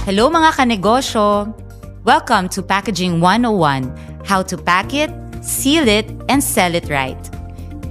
Hello mga kanegosyo! Welcome to Packaging 101, how to pack it, seal it, and sell it right.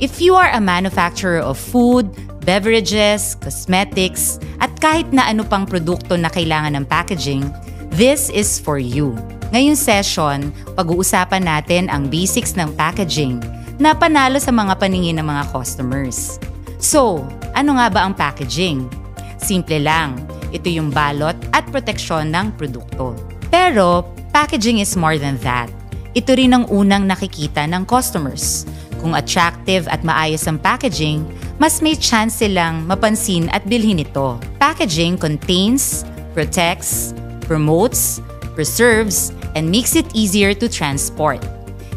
If you are a manufacturer of food, beverages, cosmetics, at kahit na ano pang produkto na kailangan ng packaging, this is for you. Ngayong session, pag-uusapan natin ang basics ng packaging na panalo sa mga paningin ng mga customers. So, ano nga ba ang packaging? Simple lang, ito yung balot at proteksyon ng produkto. Pero, packaging is more than that. Ito rin ang unang nakikita ng customers. Kung attractive at maayos ang packaging, mas may chance silang mapansin at bilhin ito. Packaging contains, protects, promotes, preserves, and makes it easier to transport.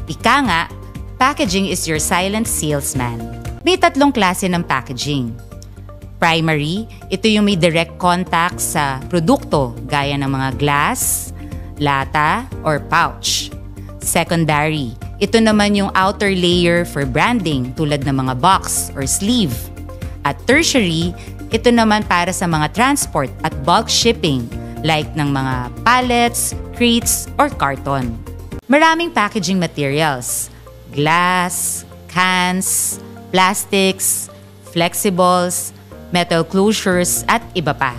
Ika nga, packaging is your silent salesman. May tatlong klase ng packaging. Primary, ito yung may direct contact sa produkto gaya ng mga glass, lata, or pouch. Secondary, ito naman yung outer layer for branding tulad ng mga box or sleeve. At tertiary, ito naman para sa mga transport at bulk shipping like ng mga pallets, crates, or carton. Maraming packaging materials, glass, cans, plastics, flexibles, metal closures, at iba pa.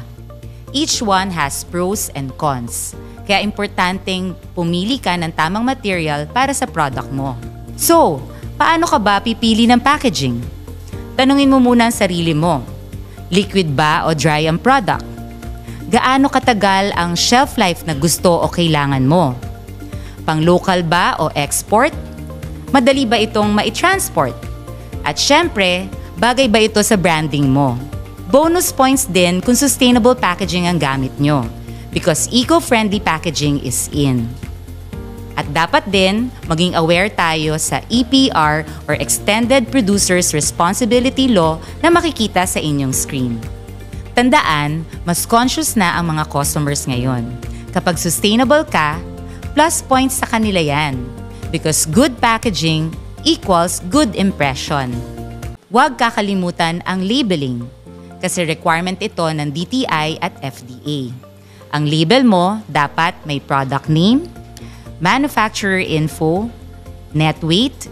Each one has pros and cons, kaya importanteng pumili ka ng tamang material para sa product mo. So, paano ka ba pipili ng packaging? Tanungin mo muna ang sarili mo. Liquid ba o dry ang product? Gaano katagal ang shelf life na gusto o kailangan mo? Pang-local ba o export? Madali ba itong mai-transport? At syempre, bagay ba ito sa branding mo? Bonus points din kung sustainable packaging ang gamit nyo because eco-friendly packaging is in. At dapat din maging aware tayo sa EPR or Extended Producer's Responsibility Law na makikita sa inyong screen. Tandaan, mas conscious na ang mga customers ngayon. Kapag sustainable ka, plus points sa kanila yan because good packaging equals good impression. Huwag kakalimutan ang labeling kasi requirement ito ng DTI at FDA. Ang label mo dapat may product name, manufacturer info, net weight,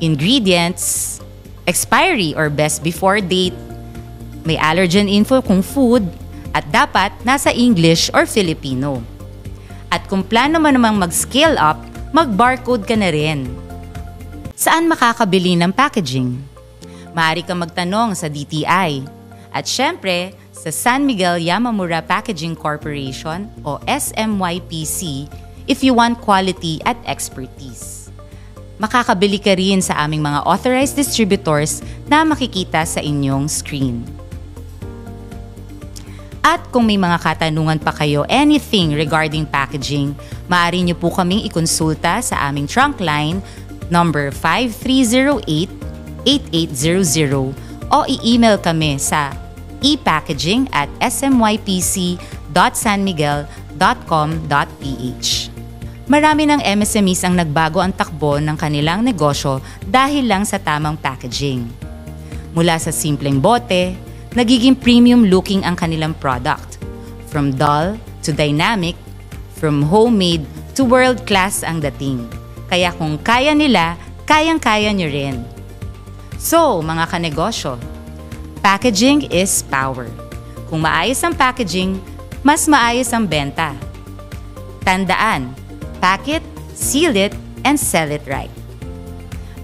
ingredients, expiry or best before date, may allergen info kung food, at dapat nasa English or Filipino. At kung plano mo namang mag-scale up, mag-barcode ka na rin. Saan makakabili ng packaging? Maaari kang magtanong sa DTI. At syempre, sa San Miguel Yamamura Packaging Corporation o SMYPC if you want quality at expertise. Makakabili ka rin sa aming mga authorized distributors na makikita sa inyong screen. At kung may mga katanungan pa kayo anything regarding packaging, maaari niyo po kaming ikonsulta sa aming trunk line number 5308-8800 o i-email kami sa epackaging@smypc.sanmiguel.com.ph. Marami ng MSMEs ang nagbago ang takbo ng kanilang negosyo dahil lang sa tamang packaging. Mula sa simpleng bote, nagiging premium looking ang kanilang product. From dull to dynamic, from homemade to world-class ang dating. Kaya kung kaya nila, kayang-kaya nyo rin. So, mga kanegosyo, packaging is power. Kung maayos ang packaging, mas maayos ang benta. Tandaan, pack it, seal it, and sell it right.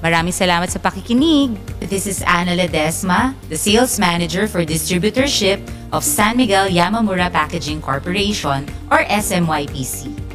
Maraming salamat sa pakikinig. This is Ana Ledesma, the Sales Manager for Distributorship of San Miguel Yamamura Packaging Corporation or SMYPC.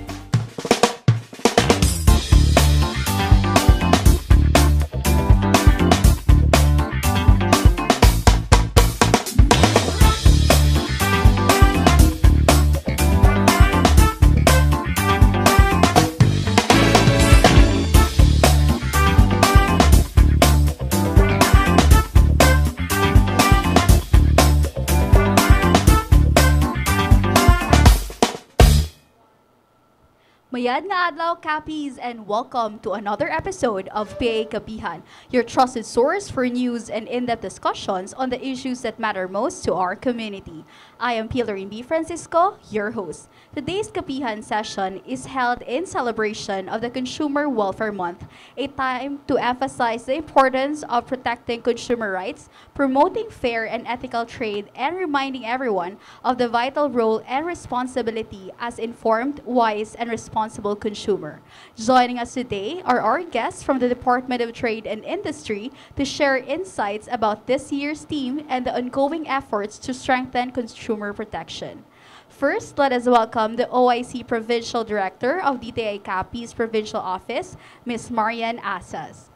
Magandang adlaw, Cappies, and welcome to another episode of PA Kapihan, your trusted source for news and in-depth discussions on the issues that matter most to our community. I am Pilarin B. Francisco, your host. Today's Kapihan session is held in celebration of the Consumer Welfare Month, a time to emphasize the importance of protecting consumer rights, promoting fair and ethical trade, and reminding everyone of the vital role and responsibility as informed, wise, and responsible consumer. Joining us today are our guests from the Department of Trade and Industry to share insights about this year's theme and the ongoing efforts to strengthen consumer protection. First, let us welcome the OIC Provincial Director of DTI Capiz Provincial Office, Ms. Marian Asas.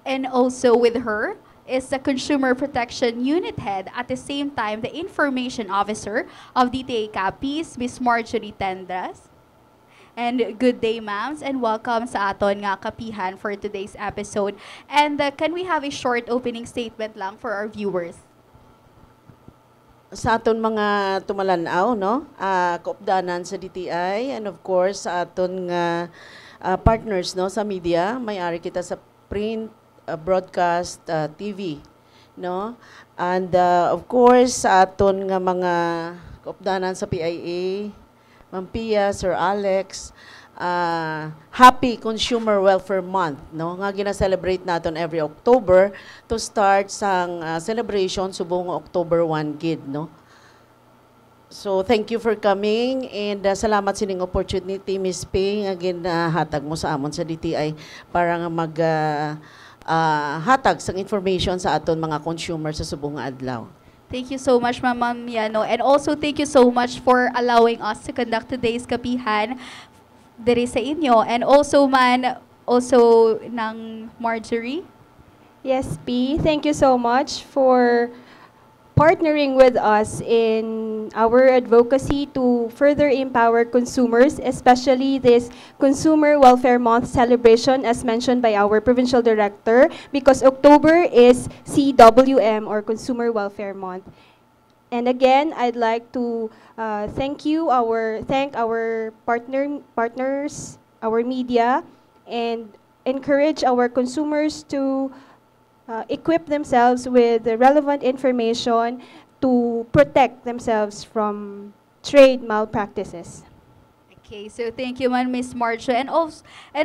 And also with her is the Consumer Protection Unit Head, at the same time the Information Officer of DTA Capiz, Ms. Marjorie Tendras. And good day, ma'ams, and welcome sa aton nga kapihan for today's episode. And can we have a short opening statement lang for our viewers? Sa aton mga tumalanaw, no? Kaupdanan sa DTI, and of course sa aton nga partners, no, sa media, may-ari kita sa print, broadcast, TV, no? And of course sa aton nga mga kaupdanan sa PIA, Ma'am Pia, Sir Alex, happy Consumer Welfare Month, no? Nga gina-celebrate naton every October to start sang celebration subong October 1 gid, no? So thank you for coming, and salamat sining opportunity, Miss P, nga ginahatag mo sa amon sa DTI para nga mag hatag sang information sa aton mga consumer sa subong nga adlaw. Thank you so much, Ma'am Yano. And also, thank you so much for allowing us to conduct today's kapihan diri sa inyo. And also, also ng Marjorie. Yes, P. Thank you so much for partnering with us in our advocacy to further empower consumers, especially this Consumer Welfare Month celebration, as mentioned by our Provincial Director, because October is CWM, or Consumer Welfare Month. And again, I'd like to thank our partners, our media, and encourage our consumers to equip themselves with the relevant information to protect themselves from trade malpractices. Okay, so thank you, Miss Marjo, and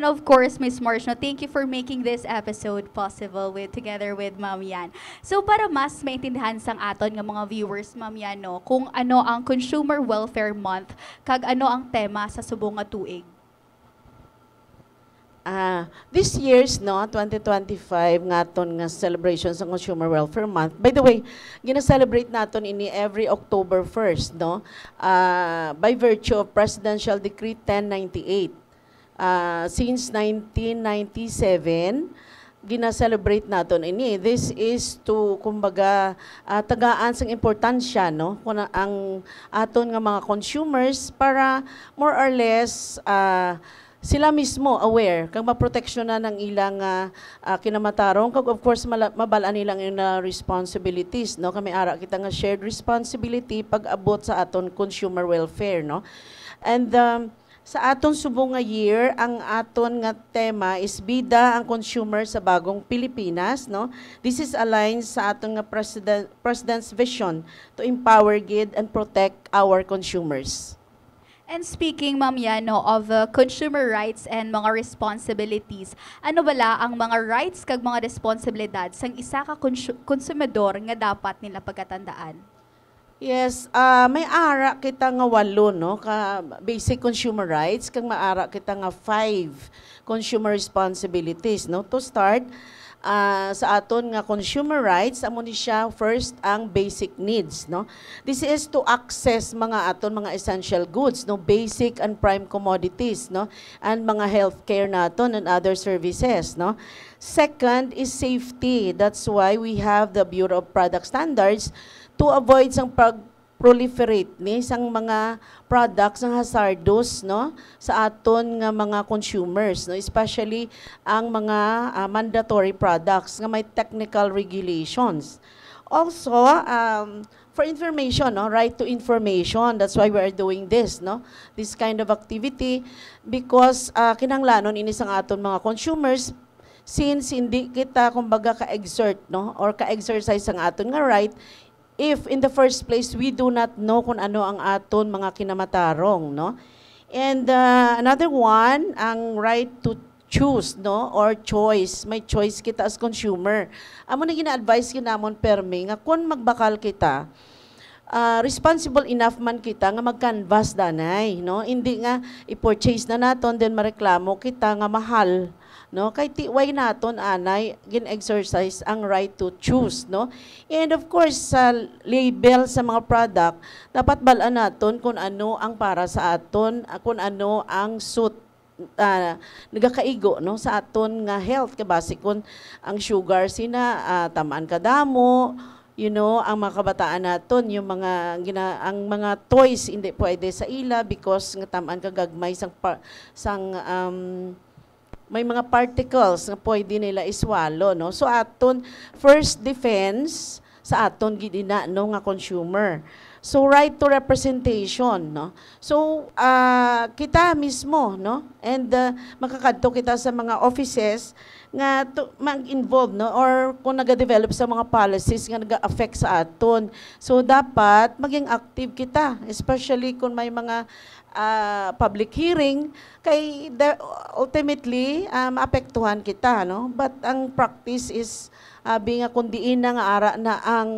of course, Miss Marjo, thank you for making this episode possible together with Ma'am Yan. So para mas maintindihan sang aton nga mga viewers, Ma'am Yan, no, kung ano ang Consumer Welfare Month, kag ano ang tema sa subong nga tuig. This year's, no, 2025 ngaton nga celebration sa Consumer Welfare Month. By the way, gina-celebrate naton ini every October 1st, no? By virtue of Presidential Decree 1098. Since 1997, gina-celebrate naton ini. This is to, kumbaga, tagaan sang importansya, no, kung ang aton nga mga consumers para more or less sila mismo aware kang maproteksyonan ng ilang kinamatarong, kag of course mabalaan nilang yung responsibilities, no, kami ara kita nga shared responsibility pag abot sa aton consumer welfare, no. And sa aton subong nga year, ang aton nga tema is Bida ang Consumer sa Bagong Pilipinas, no. This is aligned sa aton nga President's vision to empower, guide, and protect our consumers. And speaking, Ma'am Yano, of consumer rights and mga responsibilities, ano bala ang mga rights kag mga responsibilidad sang isa ka konsumidor nga dapat nila pagkatandaan? Yes, may ara kita nga 8, no, ka basic consumer rights, kag maara kita nga 5 consumer responsibilities, no. To start, sa aton nga consumer rights, amo ni siya first ang basic needs, no. This is to access mga aton mga essential goods, no, basic and prime commodities, no, and mga healthcare naton and other services, no. Second is safety. That's why we have the Bureau of Product Standards to avoid sang proliferate ni sang mga products ng hazardous, no, sa aton nga mga consumers, no, especially ang mga mandatory products nga may technical regulations. Also, for information, no? Right to information. That's why we are doing this, no? This kind of activity because kinahanglanon ini sang aton mga consumers since hindi kita kumbaga ka-exert, no? Or ka-exercise ang aton nga right if in the first place we do not know kung ano ang aton mga kinamatarong, no? And another one, ang right to choose, no? Or choice. May choice kita as consumer. Amo na gina-advise kinamon permi nga kung magbakal kita, responsible enough man kita nga mag-canvas danay, no? Hindi nga i-purchase na naton then mareklamo kita nga mahal, no? Kay tiway naton anay gin-exercise ang right to choose, no? And of course sa label sa mga product dapat balaan naton kung ano ang para sa aton, kung ano ang suit nagakaigo, no, sa aton nga health kabasi kung ang sugar sina tamaan kadamo, you know, ang mga kabataan naton yung mga ang mga toys hindi pwede sa ila because nga tamaan kagagmay may mga particles na pwede nila iswalo, no. So aton first defense sa aton gidina, no, nga consumer. So right to representation, no. So kita mismo, no, and makakadto kita sa mga offices nga mag-involve, no, or kung naga-develop sa mga policies nga naga-affect sa aton. So dapat maging active kita, especially kung may mga public hearing kay ultimately maapektuhan kita, no. But ang practice is being a kundiin na nga ara na ang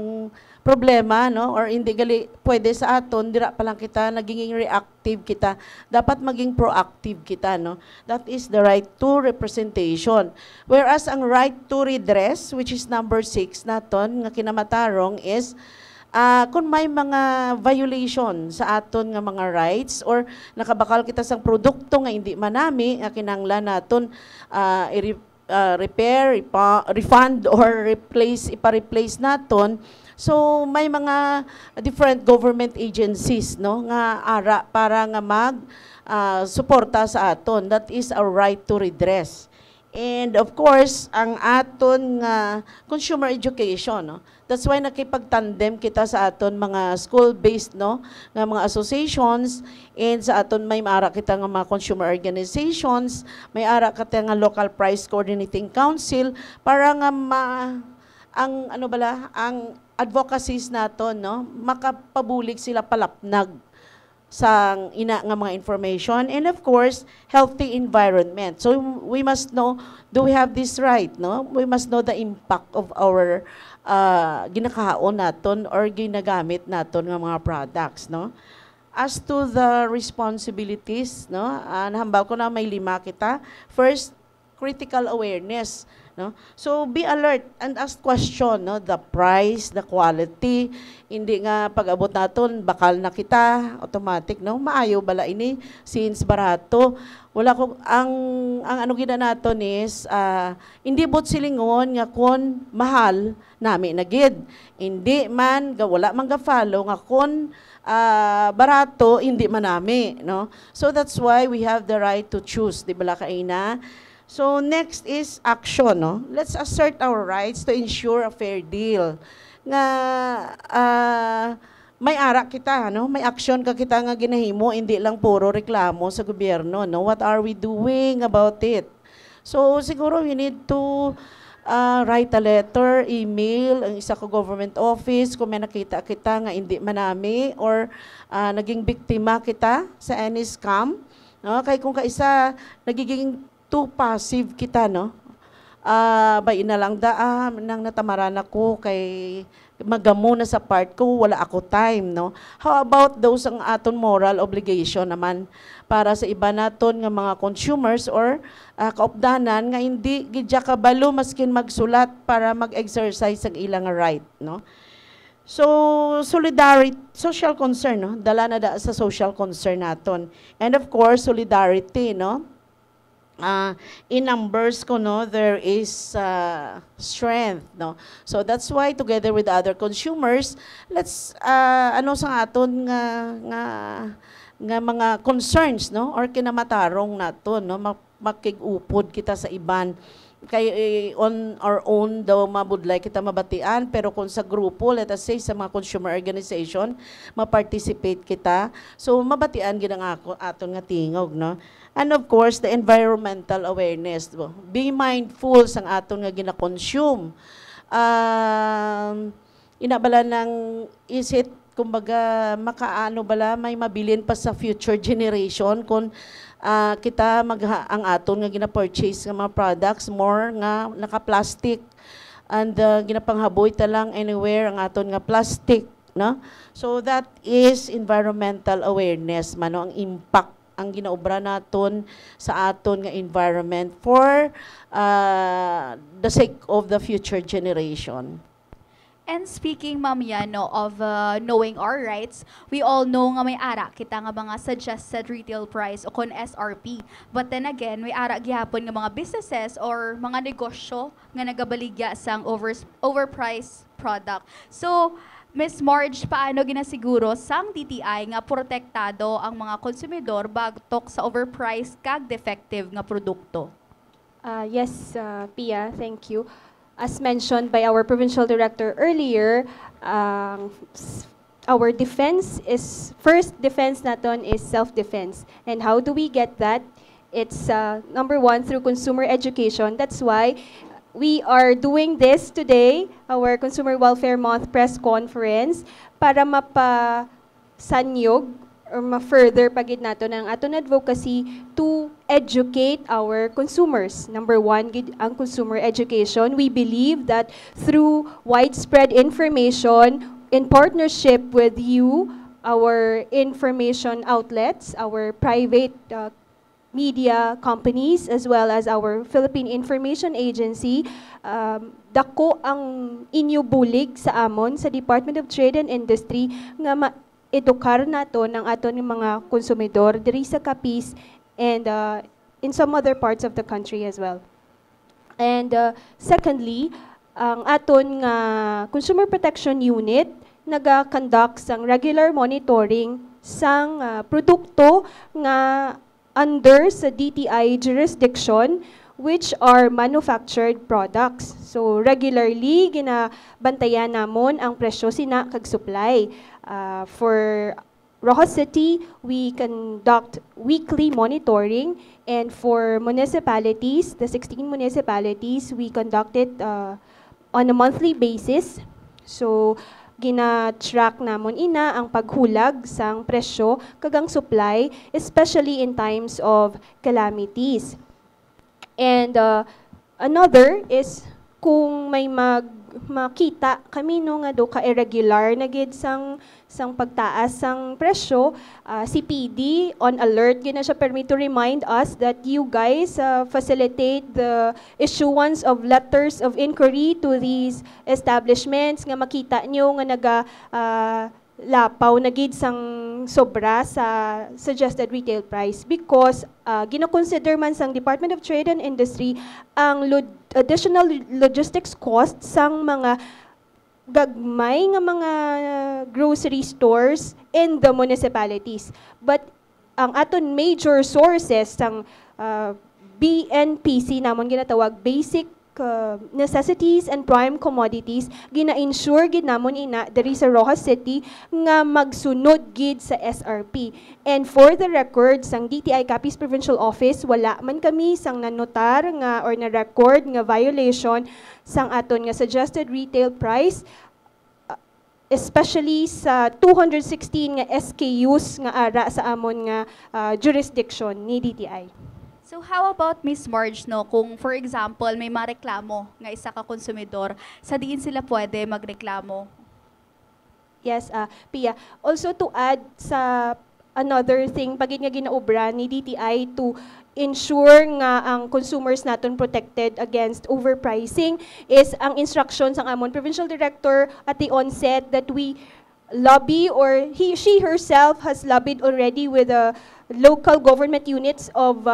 problema, no, or hindi gali pwede sa aton dira pa lang kita naging reactive kita, dapat maging proactive kita, no. That is the right to representation, whereas ang right to redress, which is number 6 naton nga kinamatarong is kung may mga violation sa aton nga mga rights or nakabakal kita sang produkto nga hindi manami nga kinahanglan naton repair, refund or ipa-replace naton. So may mga different government agencies, no, nga ara para nga suporta sa aton. That is our right to redress. And of course, ang aton nga consumer education, no. That's why nakipagtandem kita sa aton mga school-based, no, nga mga associations, and sa aton may maara kita nga mga consumer organizations, may ara kita nga local price coordinating council para nga ang advocacies naton, no, makapabulig sila palapnag sa ina nga mga information, and of course healthy environment. So we must know, do we have this right, no? We must know the impact of our ginakaon naton or ginagamit naton nga mga products, no? As to the responsibilities, no, nahambal ko na may 5 kita. First, critical awareness, no. So be alert and ask question, no, the price, the quality. Hindi nga pag-abot naton bakal na kita automatic, no, maayo bala ini since barato. Wala ko ang ano gina naton is hindi bot silingon nga kon mahal nami na gid. Hindi man wala man ga follow nga kon barato hindi man nami, no. So that's why we have the right to choose, di bala kaina. So next is action, no. Let's assert our rights to ensure a fair deal. Nga may ara kita, no. May action ka kita nga ginahimo, hindi lang puro reklamo sa gobyerno, no. What are we doing about it? So siguro we need to write a letter, email ang isa ko government office kung may nakita kita nga hindi manami or naging biktima kita sa any scam, no. Kay kung kaisa nagiging too passive kita, no. Bayin na lang nang natamaran ako kay magamo na sa part ko, wala ako time, no. How about those ang aton moral obligation naman para sa iba naton nga mga consumers or kaupdanan nga hindi gidya kabalo maskin magsulat para mag-exercise ang ilang right, no. So solidarity, social concern, no, dala na da sa social concern naton, and of course solidarity, no. In numbers ko, no, there is strength, no. So that's why together with other consumers, let's ano sa aton nga mga concerns, no, or kinamatarong naton, no, makig-upod kita sa iban on our own daw mabudlay kita mabatian, pero kung sa grupo, let us say sa mga consumer organization, ma-participate kita, so mabatian ginang aton nga tingog, no? And of course, the environmental awareness. Be mindful sang aton nga gina-consume. Inabala ng is it, kumbaga, makaano bala, may mabilin pa sa future generation kung kita ang aton nga gina-purchase nga mga products more nga naka-plastic and ginapanghaboy ta lang anywhere ang aton nga plastic, no? So that is environmental awareness man, no? Ang impact ang ginaobra naton sa aton nga environment for the sake of the future generation. And speaking, Ma'am Yano, of knowing our rights, we all know nga may ara kita nga mga suggested retail price o kon SRP. But then again, may ara gihapon nga mga businesses or mga negosyo nga nagabaligya sang overpriced product. So, Ms. Marge, paano ginasiguro sang DTI nga protektado ang mga konsumidor bagtok sa overpriced kag defective nga produkto? Yes, Pia, thank you. As mentioned by our provincial director earlier, our defense is, first defense naton is self-defense. And how do we get that? It's number one, through consumer education. That's why we are doing this today, our Consumer Welfare Month press conference, para mapasanyog or ma-further pagid nato ng aton advocacy to educate our consumers. Number one, ang consumer education. We believe that through widespread information, in partnership with you, our information outlets, our private media companies, as well as our Philippine Information Agency, dako ang inyo bulig sa amon sa Department of Trade and Industry nga edukar nato ng aton mga konsumidor diri sa Capiz and in some other parts of the country as well. And secondly, ang aton nga Consumer Protection Unit naga-conduct sang regular monitoring sang produkto nga under sa DTI jurisdiction, which are manufactured products. So regularly ginabantayan namon ang presyo sina kag supply. For Roxas City, we conduct weekly monitoring, and for municipalities, the 16 municipalities, we conduct it on a monthly basis. So gina-track namon ina ang paghulag sang presyo kagang supply, especially in times of calamities. And another is kung may makita kami no nga do ka irregular na gid sang pagtaas sang presyo, si PD on alert gina siya permit to remind us that you guys facilitate the issuance of letters of inquiry to these establishments nga makita nyo nga naga lapaw na gid sang sobra sa suggested retail price, because gina-consider man sang Department of Trade and Industry ang additional logistics cost sang mga gagmay nga mga grocery stores in the municipalities. But ang aton major sources sang BNPC namon ginatawag basic necessities and prime commodities, gina-insure gid namon ina diri sa Roxas City nga magsunod gid sa SRP. And for the record, sang DTI Capiz Provincial Office, wala man kami sang nanotar nga or na-record nga violation sang aton nga suggested retail price, especially sa 216 nga SKUs nga ara sa amon nga jurisdiction ni DTI. So how about Ms. Marge, no, kung for example may mareklamo nga isa ka konsumidor, sa diin sila pwede magreklamo? Yes, Pia. Also to add sa another thing, pagid nga ginaobra ni DTI to ensure nga ang consumers naton protected against overpricing is ang instructions ang amon provincial director at the onset that we lobby, or she herself has lobbied already with the local government units of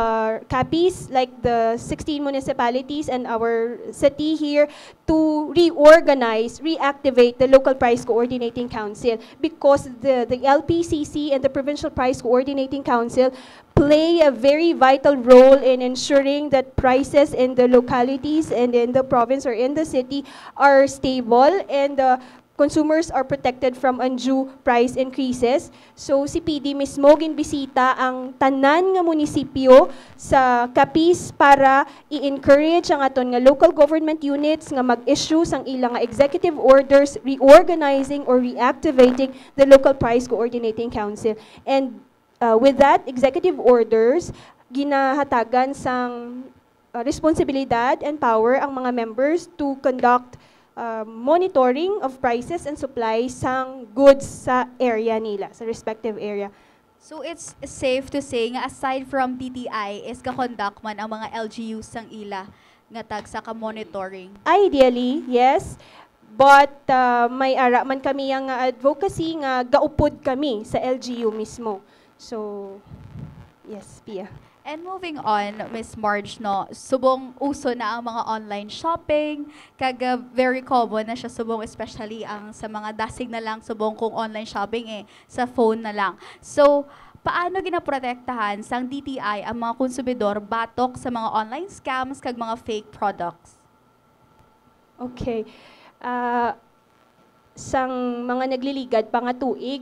CAPIs, like the 16 municipalities and our city here, to reorganize, reactivate the Local Price Coordinating Council, because the LPCC and the Provincial Price Coordinating Council play a very vital role in ensuring that prices in the localities and in the province or in the city are stable, and consumers are protected from undue price increases. So si PD mismo ginbisita ang tanan nga munisipyo sa Capiz para i-encourage ang aton nga local government units nga mag-issue sang ilang nga executive orders reorganizing or reactivating the Local Price Coordinating Council. And with that executive orders, ginahatagan sang responsibilidad and power ang mga members to conduct monitoring of prices and supplies sang goods sa area nila, sa respective area. So it's safe to say nga aside from DTI is ka-conduct man ang mga LGUs sang ila nga tag sa ka-monitoring? Ideally, yes. But may ara man kami ang advocacy nga gaupod kami sa LGU mismo. So, yes, Pia. And moving on, Miss Marge, no, subong uso na ang mga online shopping, kaga very common na siya subong, especially ang sa mga dasig na lang subong kung online shopping sa phone na lang. So, paano ginaprotektahan sang DTI ang mga konsumidor batok sa mga online scams kag mga fake products? Okay. Sang mga nagliligad pa nga tuig,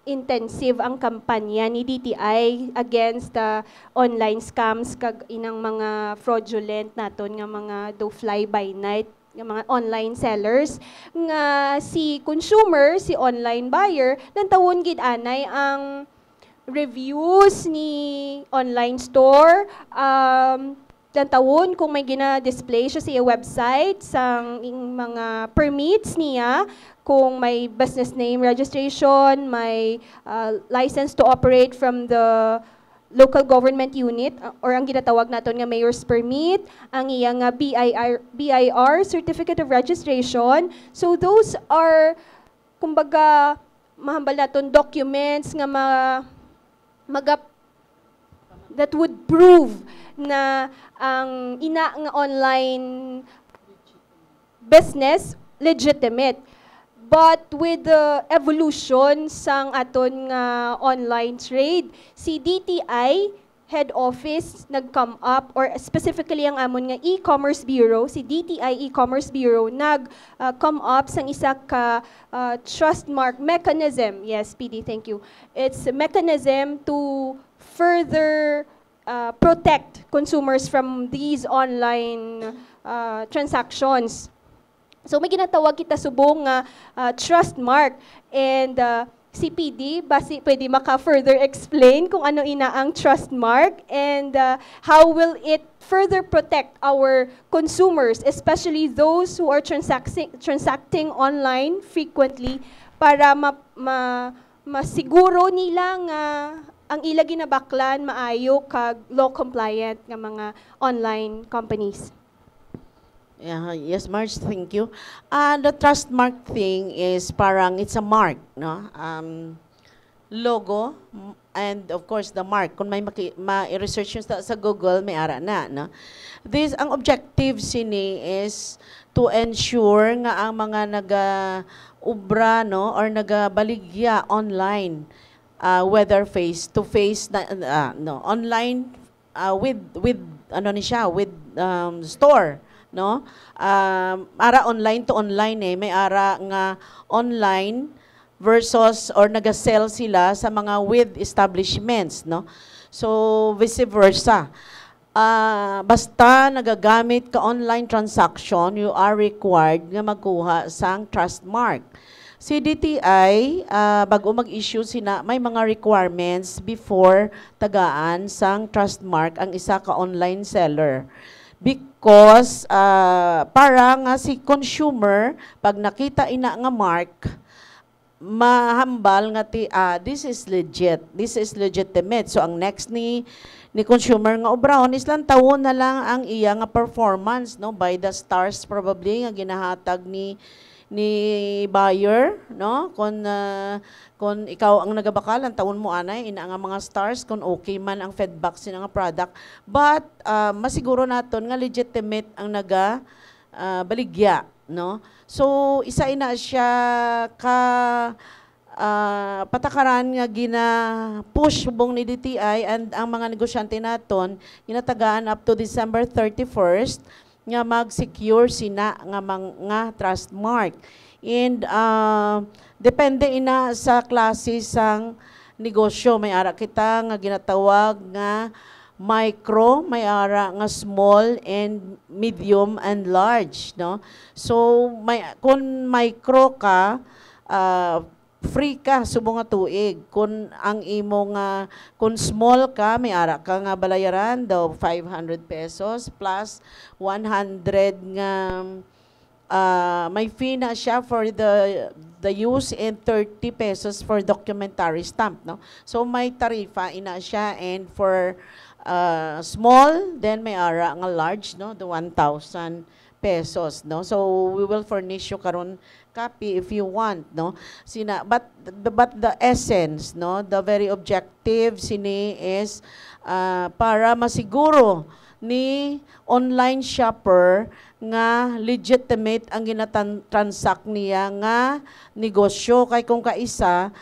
intensive ang kampanya ni DTI against the online scams kag inang mga fraudulent naton nga mga do fly by night nga mga online sellers nga si consumer, si online buyer nantawon gid anay ang reviews ni online store, tawon kung may gina-display siya sa website sang mga permits niya, kung may business name registration, may license to operate from the local government unit, or ang ginatawag naton nga mayor's permit, ang iyang BIR, certificate of registration. So those are, kumbaga, mahambal naton documents nga that would prove na ang ina nga online business legitimate. But with the evolution sang aton nga online trade, si DTI head office nag-come up, or specifically ang amon nga e-commerce bureau, si DTI e-commerce bureau nag-come up sang isa ka trust mark mechanism. Yes, PD, thank you. It's a mechanism to further protect consumers from these online transactions. So may ginatawag kita subong nga trust mark, and si PD basi pwede maka-further explain kung ano ina ang trust mark and how will it further protect our consumers, especially those who are transacting online frequently, para masiguro nila nga ang ila ginabaklan maayo kag law compliant nga mga online companies. Yeah, yes, Marge, thank you. The trust mark thing is parang it's a mark, no? Logo, and of course the mark. Kung may ma-research nyo sa Google, may ara na, no? Ang objective sini is to ensure nga ang mga naga-ubra, no, or nagabaligya online, whether face-to-face, online, with ano ni siya, with store, no? Ara online to online may ara nga online versus or naga-sell sila sa mga with establishments, no? So vice versa. Basta nagagamit ka online transaction, you are required nga magkuha sang trust mark. Si DTI, bago mag-issue may mga requirements before tagaan sang trust mark ang isa ka online seller. Because para nga si consumer, pag nakita ina nga mark, mahambal nga this is legit, this is legitimate. So ang next ni consumer nga obrahon is lang tawon na lang ang iya nga performance, no, by the stars probably nga ginahatag ni ni buyer, no? Kung ikaw ang nagabakal, ang taon mo anay, ina nga mga stars, kung okay man ang feedback sila nga product. But, masiguro naton nga legitimate ang baligya, no? So, isa ina siya patakaran nga push subong ni DTI and ang mga negosyante naton ginatagaan up to December 31st nga mag-secure sina nga trust mark. And depende ina sa klase sang negosyo. May ara kita nga ginatawag nga micro, may ara nga small and medium and large, no? So kung micro ka, free ka subong nga tuig. Kung ang imo nga kung small ka, may ara ka nga balayaran daw 500 pesos plus 100 nga may fee na siya for the use and 30 pesos for documentary stamp, no? So may tarifa ina siya, and for small then may ara nga large, no, the 1,000 pesos, no? So we will furnish you karon copy if you want, no? But the essence, no, the very objective sini is para masiguro ni online shopper nga legitimate ang ginatransact niya nga negosyo, kay kung kaisa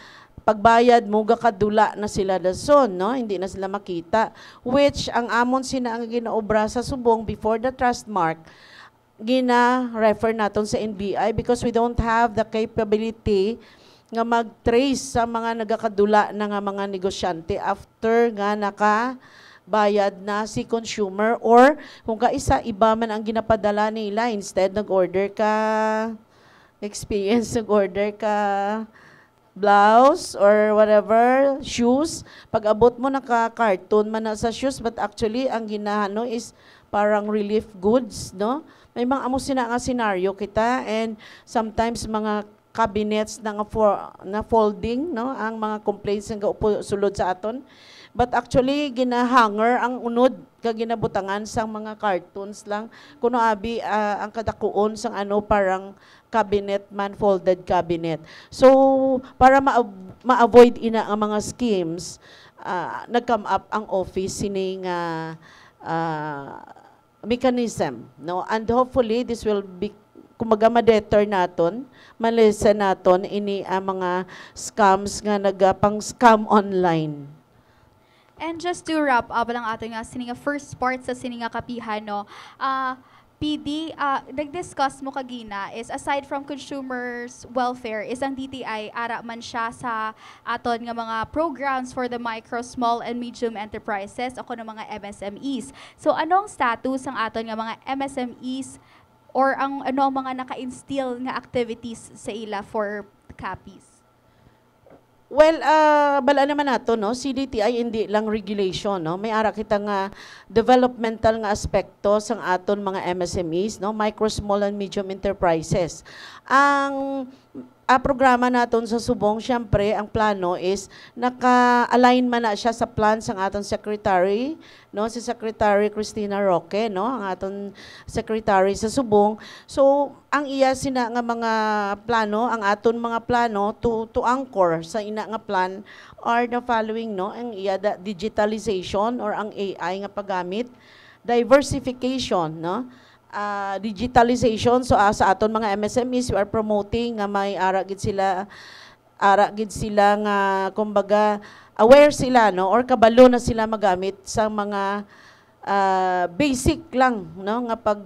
pagbayad mo gakadula na sila dason, no? Hindi na sila makita, which ang amon sina ang ginaobra sa subong before the trust mark gina-refer naton sa NBI because we don't have the capability nga mag-trace sa mga nagakadula na nga mga negosyante after nga nakabayad na si consumer, or kung kaisa iba man ang ginapadala nila, instead nag-order ka nag-order ka blouse or whatever, shoes, pag abot mo naka-carton man na sa shoes, but actually ang ginahano is parang relief goods, no? May mga amo sina nga scenario kita, and sometimes mga cabinets na folding, no, ang mga complaints nga sulod sa aton. But actually ginahanger ang unod kag ginabutangan sang mga cartons lang kuno abi ang kadakuon sang parang cabinet man, folded cabinet. So para ma-avoid ina ang mga schemes, nag-come up ang office sini nga mechanism, no? And hopefully this will be kumaga ma-deter naton, malesen naton ini ang mga scams nga nagapang-scam online. And just to wrap up lang ating sininga first part sa sininga kapihan, no, PD, nag-discuss mo kagina is aside from consumers welfare, is ang DTI ara man siya sa aton nga mga programs for the micro, small and medium enterprises o kuno mga MSMEs. So anong status ang aton nga mga MSMEs or ang mga naka-instill nga activities sa ila for CAPIs? Well, bala naman nato, no, CDTI hindi lang regulation, no. May ara kita nga developmental nga aspekto sang aton mga MSMEs, no, micro, small and medium enterprises. Ang programa naton sa subong, syempre, ang plano is naka-align man na siya sa plan sang aton secretary, no, si Secretary Cristina Roque, no, ang aton secretary sa subong. So, ang iya sina nga mga plano, ang aton mga plano to anchor sa ina nga plan are the following, no, ang iya digitalization or ang AI nga paggamit, diversification, no, digitalization. So sa aton mga MSMEs, we are promoting nga may ara gid sila nga kumbaga aware sila, no, or kabalo na sila magamit sa mga basic lang, no, nga pag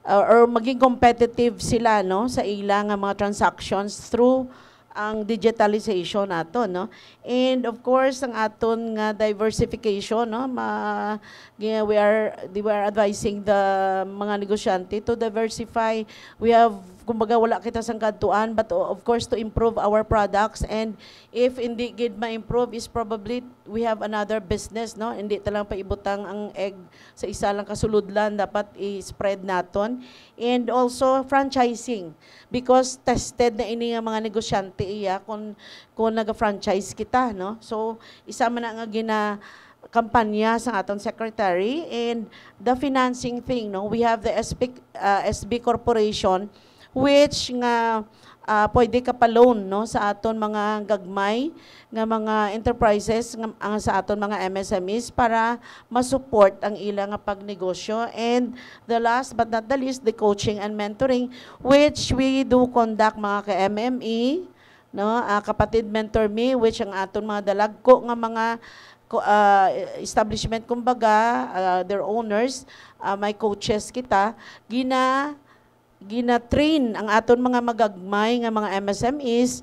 or maging competitive sila, no, sa ila nga mga transactions through ang digitalization nato, no. And of course ang aton nga diversification, no, we are advising the mga negosyante to diversify. We have kumbaga wala kita sang kadtuan, but of course to improve our products, and if hindi gid ma-improve is probably we have another business, no. Hindi talang paibutang ang egg sa isa lang kasuludlan, dapat i-spread naton. And also franchising, because tested na ini nga mga negosyante iya kung naga-franchise kita, no. So isa man na nga kampanya sa aton secretary. And the financing thing, no, we have the SB Corporation which nga pwede ka pa loan no sa aton mga gagmay nga mga enterprises nga sa aton mga MSMEs para ma-support ang ilang nga pagnegosyo. And the last but not the least, the coaching and mentoring, which we do conduct mga ka-MME, no, kapatid mentor me, which ang aton mga dalagko nga mga establishment kumbaga, their owners, may coaches kita, gina-train ang aton mga magagmay nga mga MSMEs,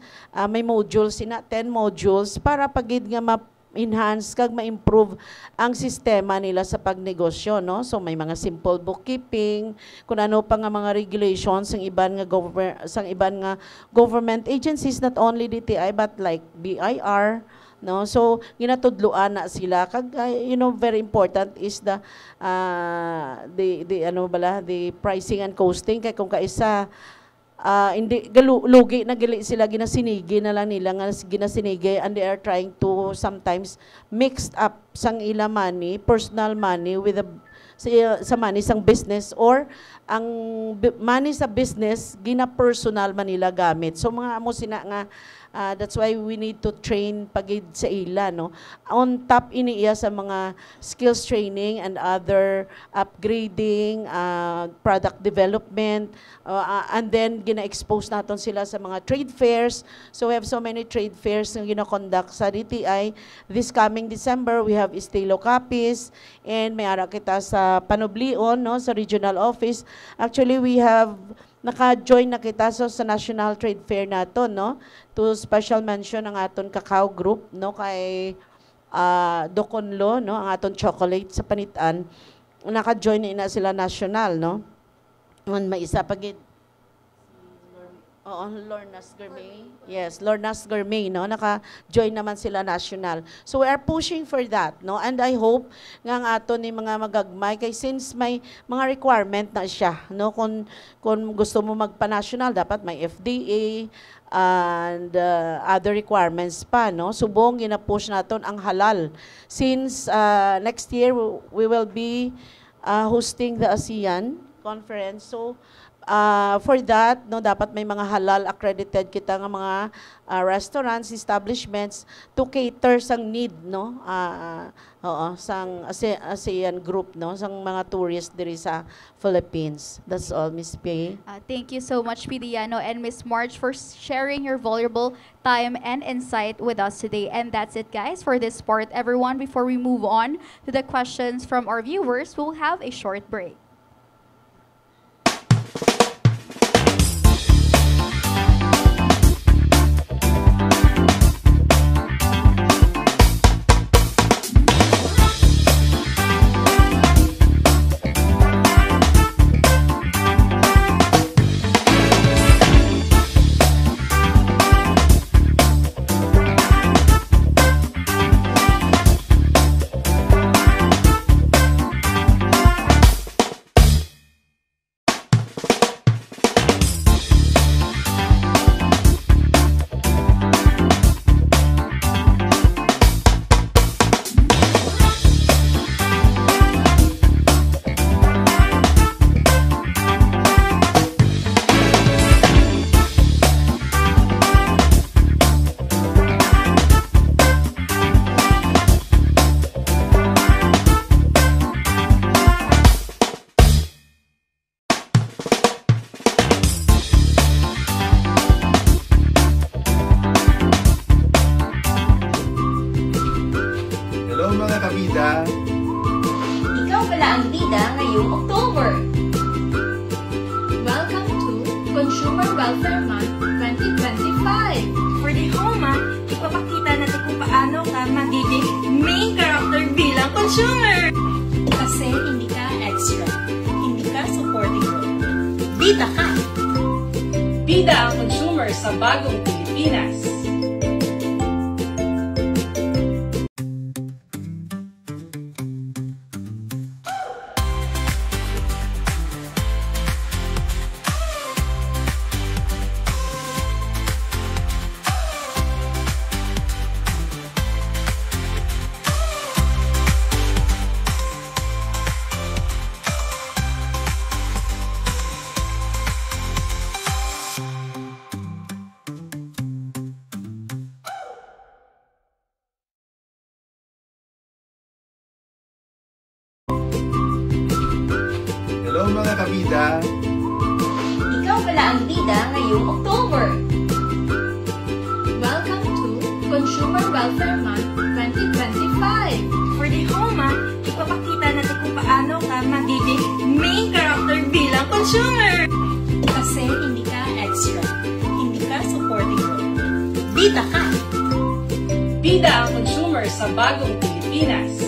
may modules, 10 modules, para pagid nga ma-enhance kag ma-improve ang sistema nila sa pagnegosyo, no? So may mga simple bookkeeping, kung ano pa nga mga regulations ng iban nga government agencies, not only DTI but like BIR, no? So ginatudloan na sila kag very important is the pricing and costing, kay kung kaisa hindi lugi na gali sila, ginasinigi na lang nila nga ginasinigi, and they are trying to sometimes mixed up sang ila money, personal money with sa money sang business, or ang money sa business gina-personal manila gamit. So mga amo sina nga that's why we need to train pagid sa ila, no? On top iniiya sa mga skills training and other upgrading, product development, and then gina-expose naton sila sa mga trade fairs. So we have so many trade fairs na gina-conduct sa DTI. This coming December, we have Estilo Capiz, and may ara kita sa Panublion, no, sa regional office. Actually, we have naka-join na kita sa National Trade Fair nato, no? To special mention ang aton Cacao Group, no, kay Doconlo, no, ang aton chocolate sa Panitan. Naka-join na sila national, no? May isa pagid Lornas Gourmet. Yes, Lornas Gourmet, no? Naka-join naman sila national. So we are pushing for that, no? And I hope nga ang aton ni mga magagmay, kay since may mga requirement na siya, no? Kung gusto mo magpa-national, dapat may FDA and other requirements pa, no? Subong gina-push naton ang halal. Since next year we will be hosting the ASEAN conference. So for that, no, dapat may mga halal accredited kita nga mga restaurants, establishments to cater sang need, no, sang ASEAN group, no, sang mga tourists diri sa Philippines. That's all, Miss P. Thank you so much, Pidiano and Miss Marge, for sharing your valuable time and insight with us today. And that's it, guys, for this part, everyone. Before we move on to the questions from our viewers, we'll have a short break. Ikaw pala ang bida ngayong October. Welcome to Consumer Welfare Month 2025. For the whole month, ipapakita natin kung paano ka magiging main character bilang consumer. Kasi hindi ka extra. Hindi ka supporting role. Bida ka! Bida ang consumer sa bagong Pilipinas. bida. Ikaw pala ang bida ngayong October. Welcome to Consumer Welfare Month 2025. For the Homa, ipapakita natin kung paano ka magiging main character bilang consumer. Kasi hindi ka extra. Hindi ka supporting role. Bida ka! Bida ang consumer sa bagong Pilipinas.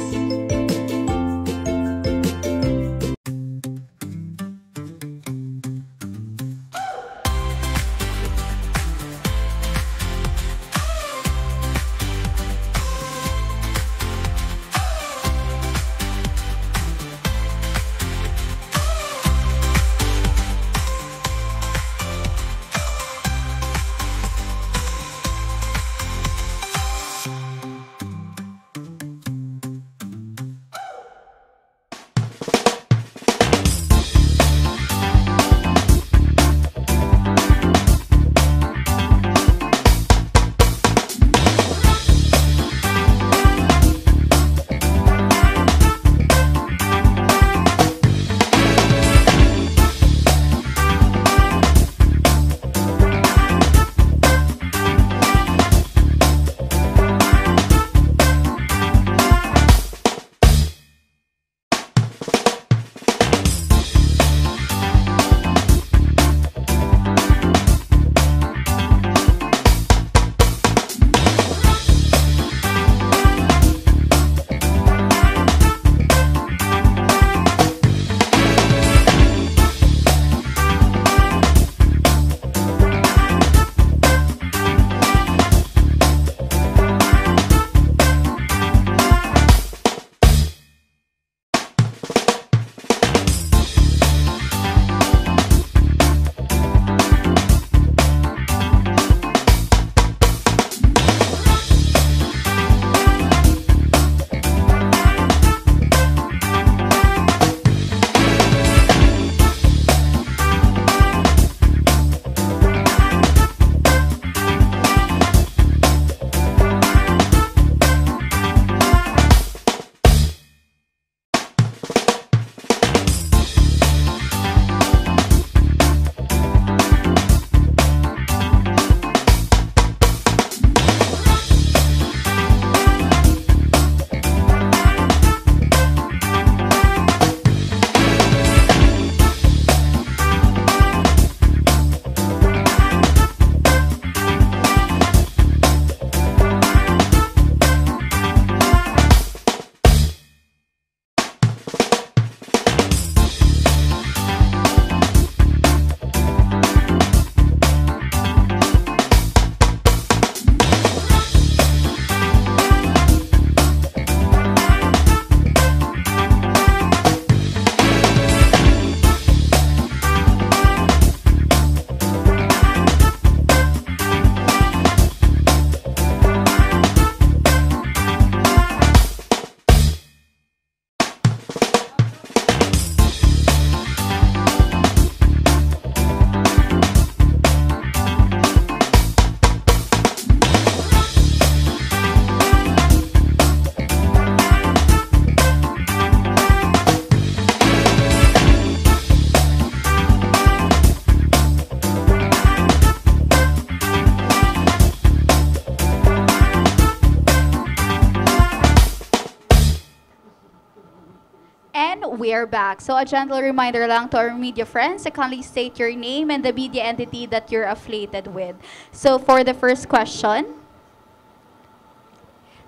we're back. So a gentle reminder lang to our media friends to kindly state your name and the media entity that you're affiliated with. So for the first question.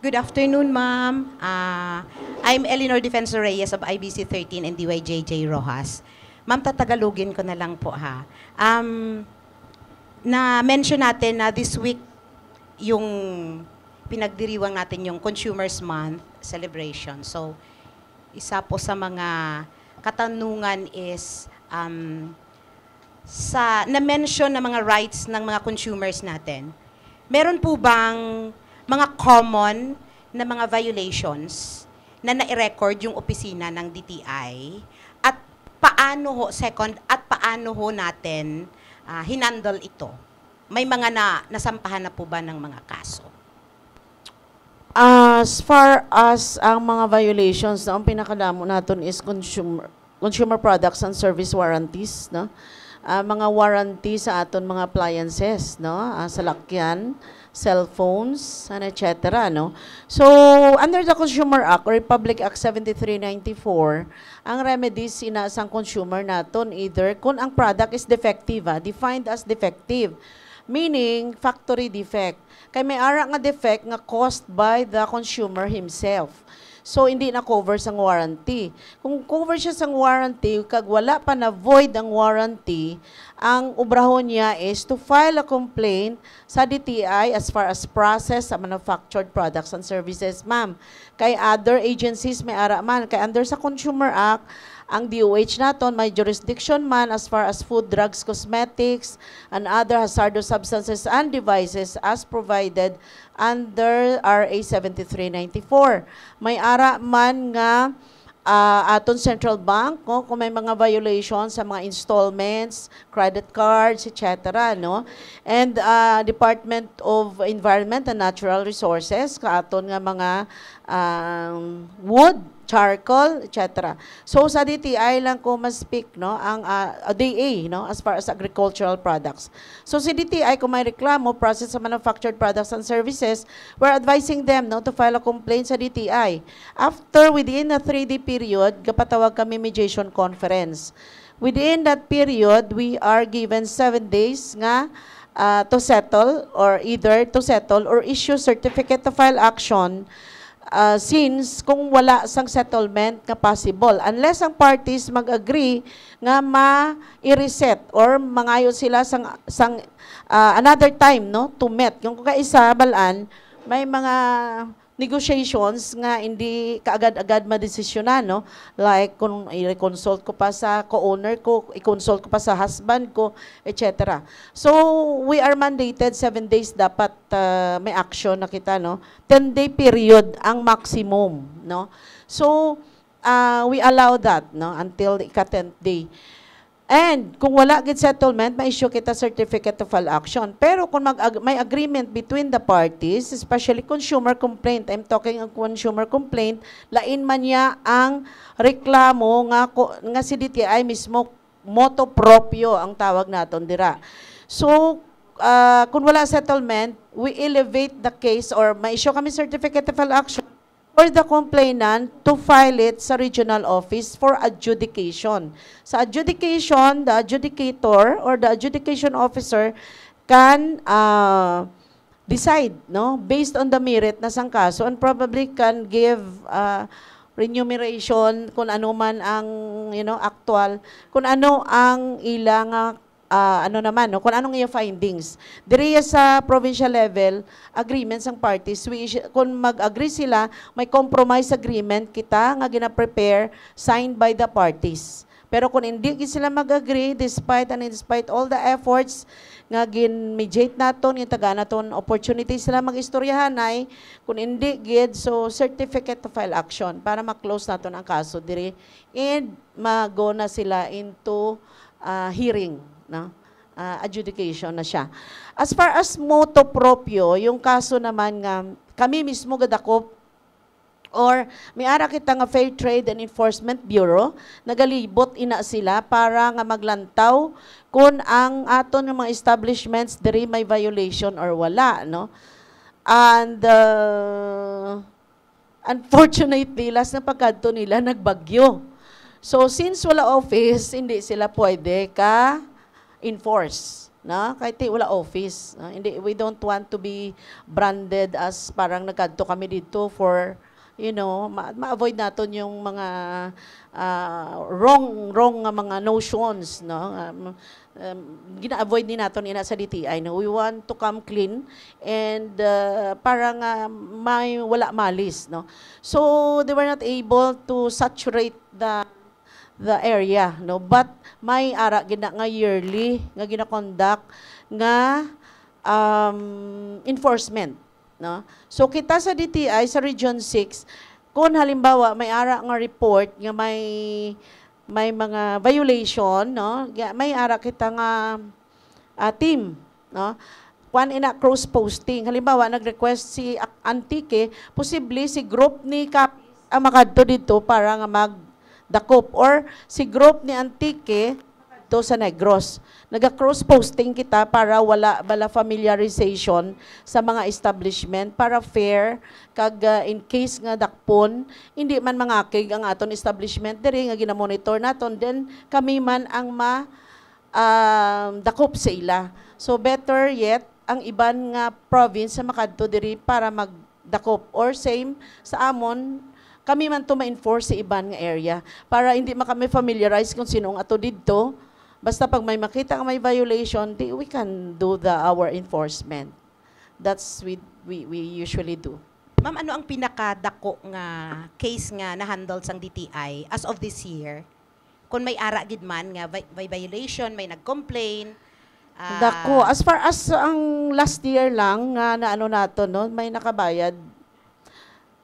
Good afternoon, ma'am. I'm Eleanor Defensor Reyes of IBC 13 and DYJJ Rojas. Ma'am, tatagalogin ko na lang po ha. Na-mention natin na this week yung pinagdiriwang natin yung Consumers Month celebration. So, isa po sa mga katanungan is na-mention na mga rights ng mga consumers natin. Meron po bang mga common na mga violations na na-record yung opisina ng DTI at paano ho natin hinandle ito? May mga nasampahan na po ba ng mga kaso? As far as ang mga violations, ang pinakadamo natin is consumer products and service warranties, no? Mga warranty sa aton mga appliances, no? Salakyan, cellphones, and etc., no? So, under the Consumer Act or Republic Act 7394, ang remedies inaasang consumer naton either kung ang product is defective, defined as defective, meaning factory defect. Kay may ara nga defect nga caused by the consumer himself. So, hindi na cover sang warranty. Kung cover siya sang warranty, kag wala pa na void ang warranty, ang ubrahon niya is to file a complaint sa DTI as far as process sa manufactured products and services, ma'am. Kay other agencies may ara man. Kay under sa Consumer Act, ang DOH naton may jurisdiction man as far as food, drugs, cosmetics, and other hazardous substances and devices as provided under RA 7394. May ara man nga aton Central Bank, no, kung may mga violations sa mga installments, credit cards, etc., no? And Department of Environment and Natural Resources, kaaton nga mga wood, charcoal, etc. So sa DTI lang ko mas-speak, no, ang DA, no, as far as agricultural products. So si DTI kung may reklamo process sa manufactured products and services, we're advising them, no, to file a complaint sa DTI. After within a 3-day period, kapatawag kami mediation conference. Within that period, we are given 7 days nga to settle or either to settle or issue certificate to file action. Since kung wala sang settlement nga possible, unless ang parties mag-agree nga ma-reset or mangayo sila sang another time, no, to meet. Yung kaisa balaan, may mga negotiations nga hindi kaagad-agad madesisyonan, no? Like kung i-consult ko pa sa co-owner ko, i-consult ko pa sa husband ko, etc. So, we are mandated 7 days dapat may action na kita, no? 10-day period ang maximum, no? So, we allow that, no, until the 10th day. And kung wala gid settlement, ma-issue kita certificate to file action. Pero kung may agreement between the parties, especially consumer complaint, I'm talking of consumer complaint, lain man niya ang reklamo nga si DTI mismo moto proprio ang tawag naton dira. So, kung wala settlement, we elevate the case or ma-issue kami certificate to file action or the complainant to file it sa regional office for adjudication. Sa adjudication, the adjudicator or the adjudication officer can decide, no, based on the merit na sang kaso and probably can give remuneration kung ano man ang, you know, actual, kung ano ang ilang ano naman, no, kung anong iya findings. Diri sa provincial level, agreements ang parties, kung mag-agree sila, may compromise agreement kita nga gina-prepare, signed by the parties. Pero kung hindi sila mag-agree, despite all the efforts nga gin-mediate naton, yung taga naton opportunity sila mag-istoryahan ay, kung hindi gid, so certificate to file action para ma-close naton ang kaso diri and mag-go na sila into hearing, no? Adjudication na siya. As far as motu proprio, yung kaso naman nga kami mismo gadakop or may ara kita nga Fair Trade and Enforcement Bureau, nagalibot ina sila para nga maglantaw kung ang aton ng mga establishments diri may violation or wala, no? And unfortunately, last na pagkadto nila nagbagyo. So since wala office, hindi sila pwede enforce, na kahit wala office, hindi, we don't want to be branded as parang nagkadto kami dito for, you know, ma-avoid naton yung mga wrong nga mga notions, no, gina-avoid din naton ina sa DTI, no, we want to come clean and parang may wala malis, no. So they were not able to saturate the area, no, but may ara gina nga yearly nga gina-conduct nga enforcement, no. So kita sa DTI sa Region 6, kung halimbawa may ara nga report nga may mga violation, no, may ara kita nga team, no, kwan ina cross posting. Halimbawa nag-request si Antique, posible si group ni Kapis ang makadto dito para nga dakop. Or si group ni Antique to sa Negros. Naga-cross posting kita para wala bala familiarization sa mga establishment para fair kag in case nga dakpon hindi man mangakig ang aton establishment diri nga ginamonitor naton then kami man ang dakop sa ila. So better yet ang iban nga province sa makadto diri para magdakop or same sa amon kami man to ma-enforce sa iban nga area para hindi kami familiarize kung sinong ato didto. Basta pag may makita may violation, we can do our enforcement. That's we usually do. Ma'am, ano ang pinakadako nga case nga na-handle sang DTI as of this year? Kung may ara gid man nga may violation, may nag-complain. Dako, as far as ang last year lang nga na ano nato no, may nakabayad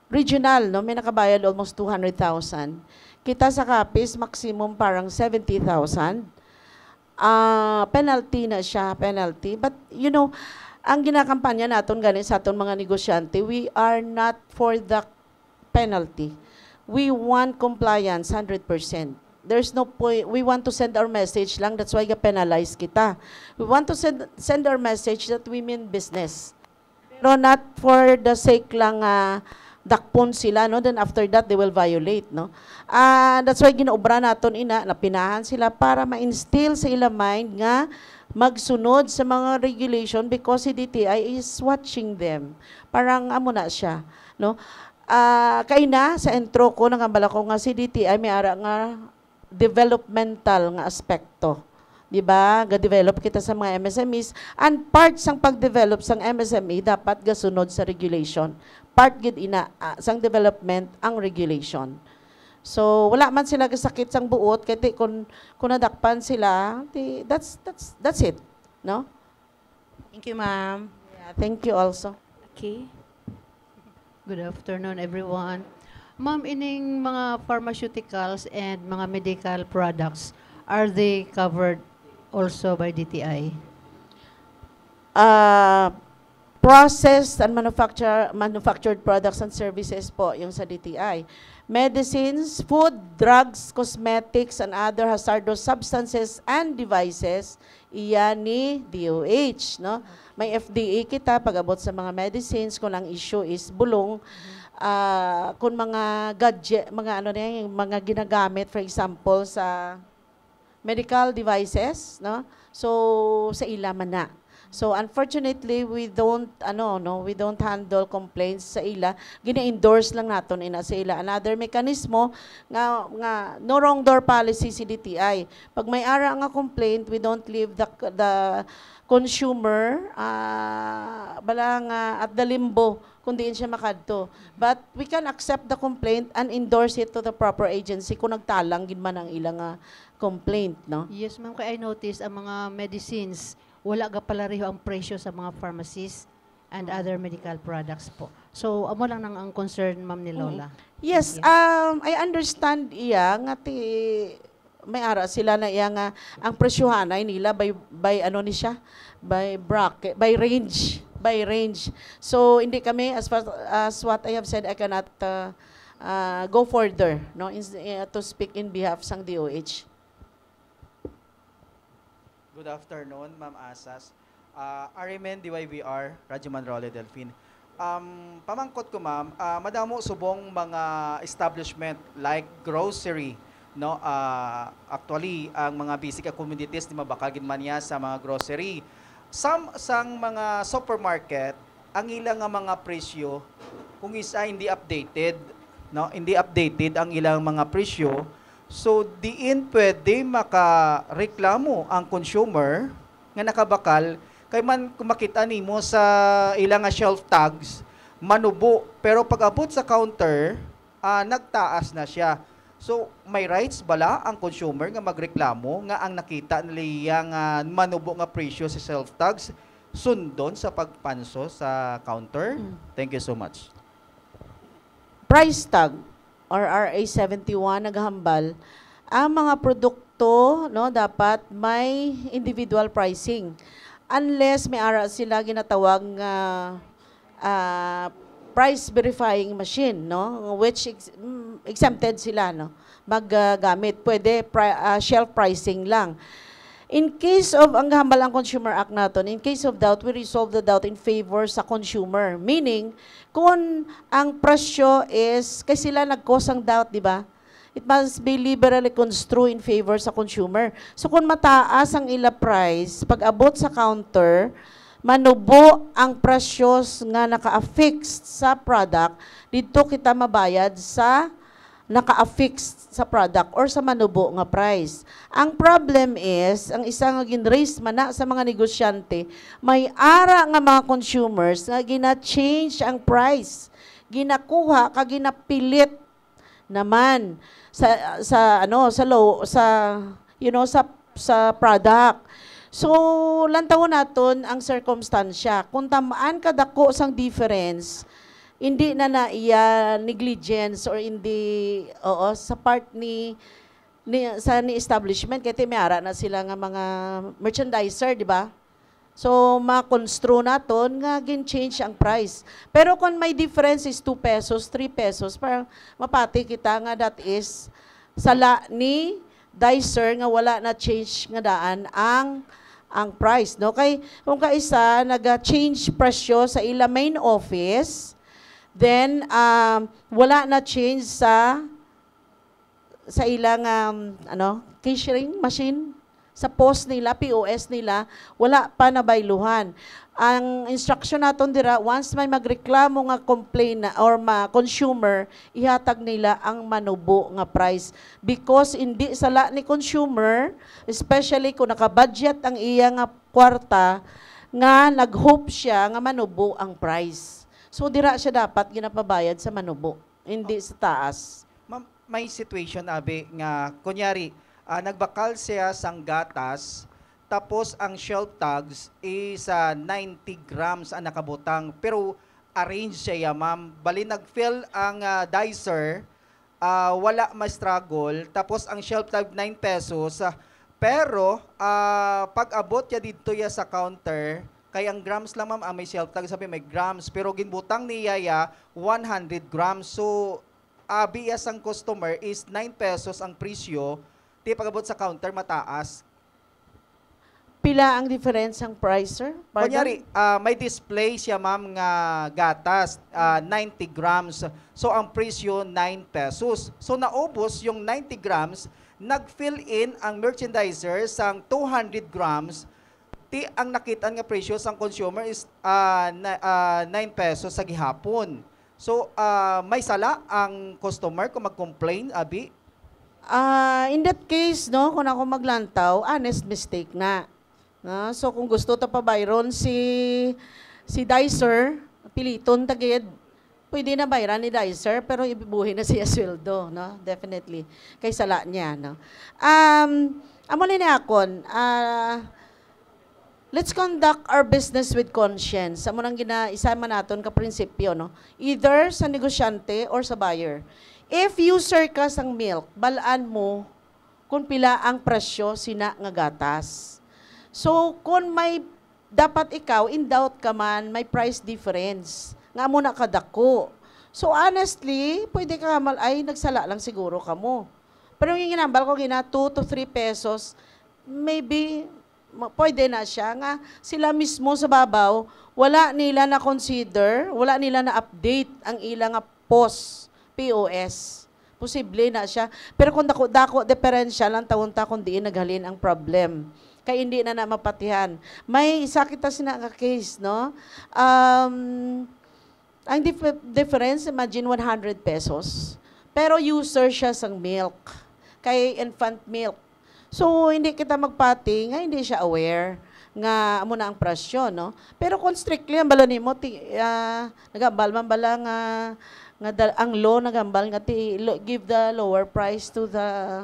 regional no, may nakabayad almost 200,000. Kita sa Capiz maximum parang 70,000. Penalty na siya, penalty. But, you know, ang ginakampanya natin ganin sa aton mga negosyante, we are not for the penalty. We want compliance 100%. There's no point, we want to send our message lang, that's why penalize kita. We want to send our message that we mean business. Pero not for the sake lang dakpon sila, no? Then after that, they will violate, no? That's why ginaobra naton napinahan sila para ma-instill sa ila mind nga magsunod sa mga regulation because si DTI is watching them. Parang amo na siya, no? Kay na sa intro ko nangambala ko nga si DTI may ara nga developmental nga aspekto. Di ba? Ga-develop kita sa mga MSMEs and part sang pag-develop sang MSME dapat gasunod sa regulation. Part gid sang development ang regulation. So wala man sila kasakit sang buot kay kung nadakpan sila, that's it, no? Thank you, ma'am. Yeah, thank you also. Okay. Good afternoon, everyone. Ma'am, ining mga pharmaceuticals and mga medical products, are they covered also by DTI? Processed and manufactured products and services po yung sa DTI. Medicines, food, drugs, cosmetics, and other hazardous substances and devices, iyan ni DOH, no? May FDA kita pag-abot sa mga medicines kung ang issue is bulong. Kung mga gadget, mga ano na yung mga ginagamit, for example, sa medical devices, no? So sa ila man na. So unfortunately, we don't handle complaints sa ila. Gina-endorse lang naton ina sa ila. Another mekanismo nga no wrong door policy si DTI. Pag may ara nga complaint, we don't leave the consumer at the limbo kung diin siya makadto. But we can accept the complaint and endorse it to the proper agency kung nagtalang gid man ang ilang complaint, no? Yes, ma'am. Kaya I noticed ang mga medicines, wala ga pala rin ang presyo sa mga pharmacies and other medical products po. So, amo lang nang ang concern, ma'am, ni Lola. Yes, I understand iya nga may ara sila na iya nga ang presyohanay nila by ano ni siya, by bracket, by range. So hindi kami as far as what I have said, I cannot go further, no, to speak in behalf sang DOH. Good afternoon, Ma'am Asas. RMN DYVR, Radyo Manrole Delphine. Pamangkot ko, ma'am, madamo subong mga establishment like grocery, no? Actually, ang mga basic commodities di mabakagin man niya sa mga grocery. Sang mga supermarket, ang ilang mga presyo kung isa hindi updated, no? Hindi updated ang ilang mga presyo. So, diin pwede makareklamo ang consumer nga nakabakal kay man kung makita nimo sa ilang shelf tags, manubo. Pero pag abot sa counter, nagtaas na siya. So, may rights bala ang consumer nga magreklamo nga ang nakita nila nga manubo nga presyo sa shelf tags sundon sa pagpanso sa counter? Thank you so much. Price tag or RA 71 naghambal, ang mga produkto, no, dapat may individual pricing. Unless may ara sila ginatawag price verifying machine, no? Which exempted sila, no? Maggamit. Pwede shelf pricing lang. In case of, ang Hambalang Consumer Act natin, in case of doubt, we resolve the doubt in favor sa consumer. Meaning, kung ang presyo is, kasi sila nag-cause ang doubt, di ba? It must be liberally construed in favor sa consumer. So kung mataas ang ila price, pag abot sa counter, manubo ang presyos nga naka-affix sa product, dito kita mabayad sa naka-affix sa product or sa manubo nga price. Ang problem is, ang isang gin-raise man na sa mga negosyante, may ara nga mga consumers nga gina-change ang price. Ginakuha ka ginapilit naman sa product. So, lantawon naton ang circumstansya. Kung tamaan kadako sang difference, hindi na iya negligence or hindi sa part ni establishment kaya may ara na sila nga mga merchandiser, di ba? So ma-construe naton nga gin-change ang price. Pero kung may difference is 2 pesos, 3 pesos, parang mapati kita nga that is sala ni dicer nga wala na change nga daan ang price, no? Kay kung kaisa naga-change presyo sa ila main office, then, wala na change sa ilang cashiering machine. Sa POS nila, POS nila, wala pa nabayluhan. Ang instruction naton dira, once may magreklamo nga complaint na, or consumer, ihatag nila ang manubo nga price. Because hindi sala ni consumer, especially kung nakabudget ang iya nga kwarta, nga nag-hope siya nga manubo ang price. So, dira siya dapat ginapabayad sa manubo, hindi sa taas. Ma'am, may situation, Abi, nga, kunyari, nagbakal siya sang gatas, tapos ang shelf tags is 90 grams ang nakabutang, pero arrange siya, ma'am. Bali, nag-fill ang dicer, wala ma-struggle, tapos ang shelf tag 9 pesos, pero pag abot niya dito ya sa counter, kaya ang grams lang, ma'am, may shelf tag, sabi may grams. Pero ginbutang ni Yaya, 100 grams. So, bias ang customer is 9 pesos ang presyo. Di pag-abot sa counter, mataas. Pila ang difference ang price, sir? Kunyari, may display siya, ma'am, nga gatas, 90 grams. So, ang presyo, 9 pesos. So, naubos yung 90 grams, nag-fill in ang merchandiser sang 200 grams, ang nakita nga presyo sa consumer is 9 pesos sa gihapon. So, may sala ang customer kung mag-complain, Abi? In that case, no, kung ako maglantaw, honest mistake na. So, kung gusto ta pa bayron si dicer, piliton tagid, pwede na bayran ni dicer, pero ibibuhin na siya sweldo, no? Definitely. Kay sala niya, no? Amo ni akon, let's conduct our business with conscience. Amo nang isama naton ka prinsipyo, no? Either sa negosyante or sa buyer. If user ka sang milk, balaan mo kung pila ang presyo sina nga gatas. So, kung may dapat ikaw, in doubt ka man, may price difference. Nga mo na kadako. So, honestly, pwede ka ay nagsala lang siguro ka mo. Pero yung ginambal ko, 2 to 3 pesos, maybe pwede na siya nga sila mismo sa babaw wala nila na consider, wala nila na update ang ilang POS. Posible na siya. Pero kung dako diferensya lang taon-ta kung diin naghalin ang problem. Kaya hindi na mapatihan. May isa kita sina nga case, no? Ang difference, imagine 100 pesos. Pero user siya sang milk. Kay infant milk. So, hindi kita magpati, nga hindi siya aware nga amo na ang presyo, no? Pero kung strictly ang bala nimo nagambal man bala nga ang law nagambal nga give the lower price to the,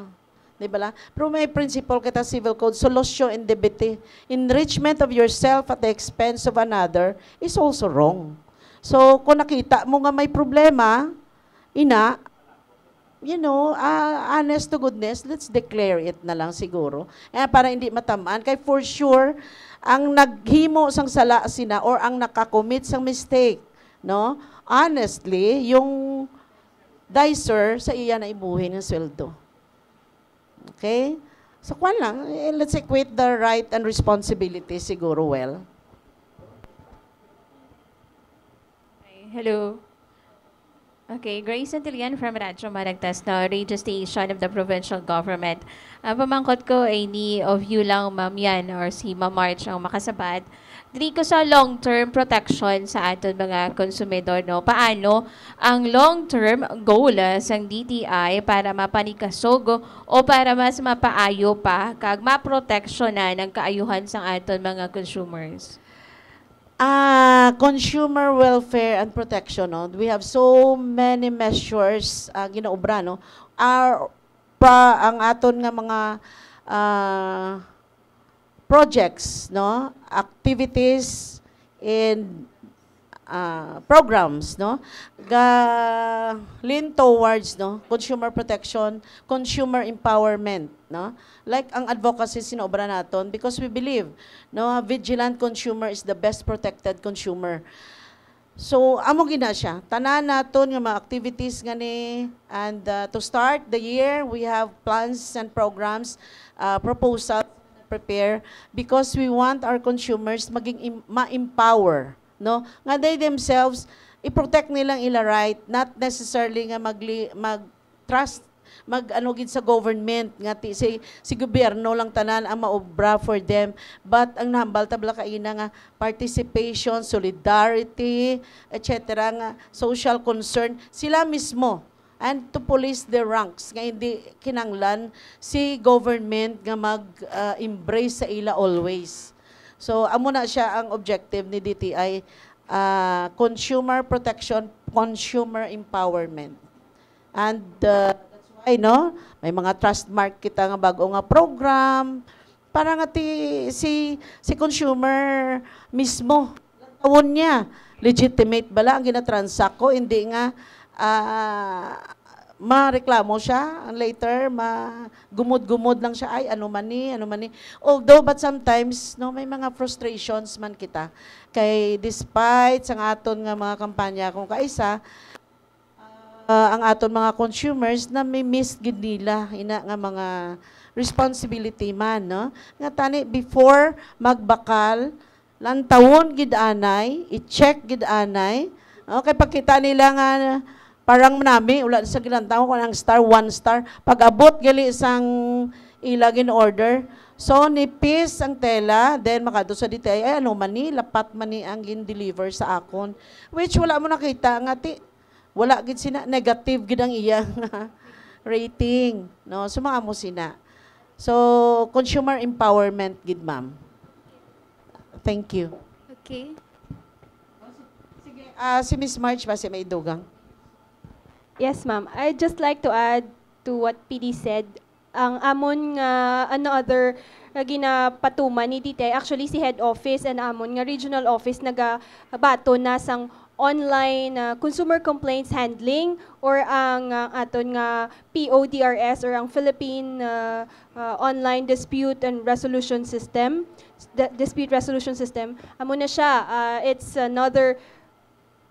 di ba? Pero may principle kita civil code, solutio indebiti. Enrichment of yourself at the expense of another is also wrong. So, kung nakita mo nga may problema, honest to goodness, let's declare it na lang siguro. Para hindi matamaan. Kaya for sure, ang naghimo sang sala sina or ang nakakommit sang mistake, no? Honestly, yung dicer sa iya na ibuhin ng sweldo. Okay? So, kwan lang, let's equate the right and responsibility siguro well. Hello. Okay, Grace Santillan from Radyo Maragtas na radio station of the provincial government. Ang pamangkot ko ay ni of you lang, Ma'am Yan, or si Ma'am March ang makasabad. Dili ko sa long-term protection sa aton mga konsumidor, no? Paano ang long-term goal sa DTI para mapanikasog o para mas mapaayo pa kag maproteksyonan ang kaayuhan sa aton mga consumers? Consumer welfare and protection, no? We have so many measures ginaobra, no? Ang aton nga mga projects, no? Activities and programs, no? Lean towards, no? Consumer protection, consumer empowerment, no? Like ang advocacy sinobra naton because we believe, no, a vigilant consumer is the best protected consumer. So, amo gina siya. Tanan naton nga mga activities ngani, and to start the year, we have plans and programs, proposals prepare because we want our consumers maging ma-empower, no? Nga they themselves i-protect nilang ila right, not necessarily nga mag-trust gid sa government nga si gobyerno lang tanan ang maobra for them, but ang nahambal tabla kaina nga participation, solidarity, etc. nga social concern sila mismo, and to police their ranks nga hindi kinanglan si government nga mag-embrace sa ila always. So amo na siya ang objective ni DTI, consumer protection, consumer empowerment. And no, may mga trust mark kita nga bago nga program para nga si consumer mismo tawon niya legitimate bala ang ginatransact ko, hindi nga mareklamo siya later, gumod-gumod lang siya, ay ano man ni. Although but sometimes no, may mga frustrations man kita kay despite sa aton nga mga kampanya kung kaisa, ang aton mga consumers na may miss gid nila ina nga mga responsibility man, no? Nga tani before magbakal lantawon gid anay, i-check gid anay. Okay, pagkita nila nga parang nami wala sa gilantaw ko ang star 1 star, pag abot gali isang ilagin order, so nipis ang tela, then makado sa DTI, ay ano man ni lapat man ni ang gin-deliver sa akon, which wala mo nakita nga wala gid sina negative gid ang iyang rating, no? So mga mo sina. So consumer empowerment gid, ma'am. Thank you. Okay. Sige, si Miss March ba si may dugang? Yes, ma'am. I'd just like to add to what PD said. Ang amon nga another ginapatuman ni DTI, actually si head office and amon nga regional office nagabato na sang online consumer complaints handling or ang aton nga PODRS or ang Philippine Online Dispute and Resolution System, Dispute Resolution System. Amo na siya, it's another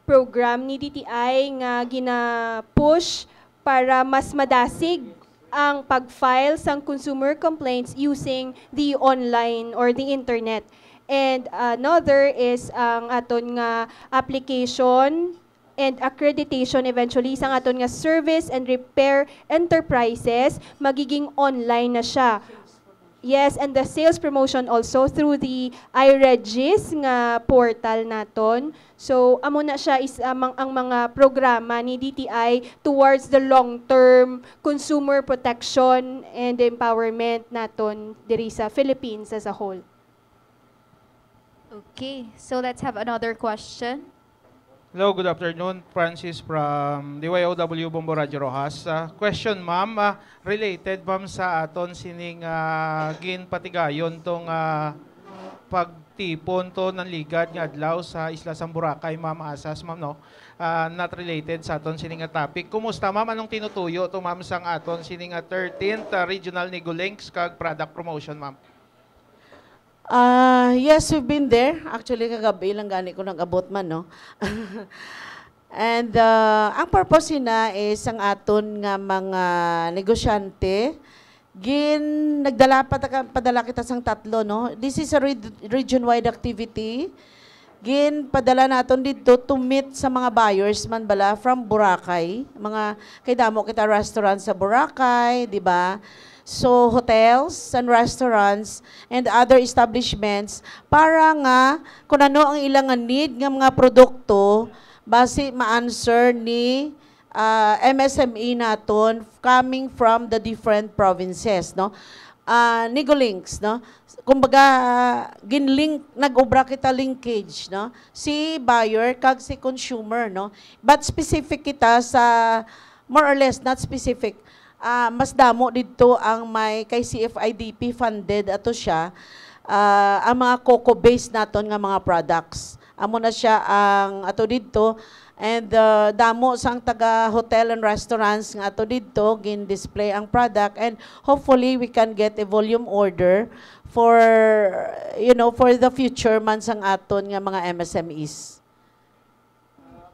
program ni DTI nga gina-push para mas madasig ang pag-file sang consumer complaints using the online or the internet. And another is ang aton nga application and accreditation eventually sang aton nga service and repair enterprises magiging online na siya. Yes, and the sales promotion also through the iRegis nga portal naton. So amo na siya is ang mga programa ni DTI towards the long-term consumer protection and empowerment naton diri sa Philippines as a whole. Okay, so let's have another question. Hello, good afternoon. Francis from DYOW Bombo Radio Rojas. Question, ma'am, related ma'am sa aton sining ginpatigayon tong pagtipon to ng ligad nga adlaw sa Isla Samburakay, ma'am Asas, ma'am, no? Not related sa aton sining topic. Kumusta, ma'am? Anong tinutuyo to, ma'am, sang aton sining 13th Regional Nigolinks kag product promotion, ma'am? Yes, we've been there. Actually, kagabi lang gani ko nag-abot man, no? And ang purpose na is ang aton nga mga negosyante, nagdala padala kita sang tatlo, no? This is a region-wide activity. Padala naton dito to meet sa mga buyers man bala from Boracay. Kay damo kita restaurant sa Boracay, di ba? So, hotels and restaurants and other establishments para nga kung ano ang ilang need ng mga produkto base ma-answer ni MSME naton coming from the different provinces, no? Nigolinks, no? Kumbaga, nag-obra kita linkage, no? Si buyer kag si consumer, no? But specific kita sa, more or less, not specific, mas damo dito ang may kay CFIDP funded ato siya ang mga coco-based naton nga mga products. Amo na siya ang ato dito and damo sang taga hotel and restaurants nga ato dito gin-display ang product and hopefully we can get a volume order for for the future man sang aton nga mga MSMEs.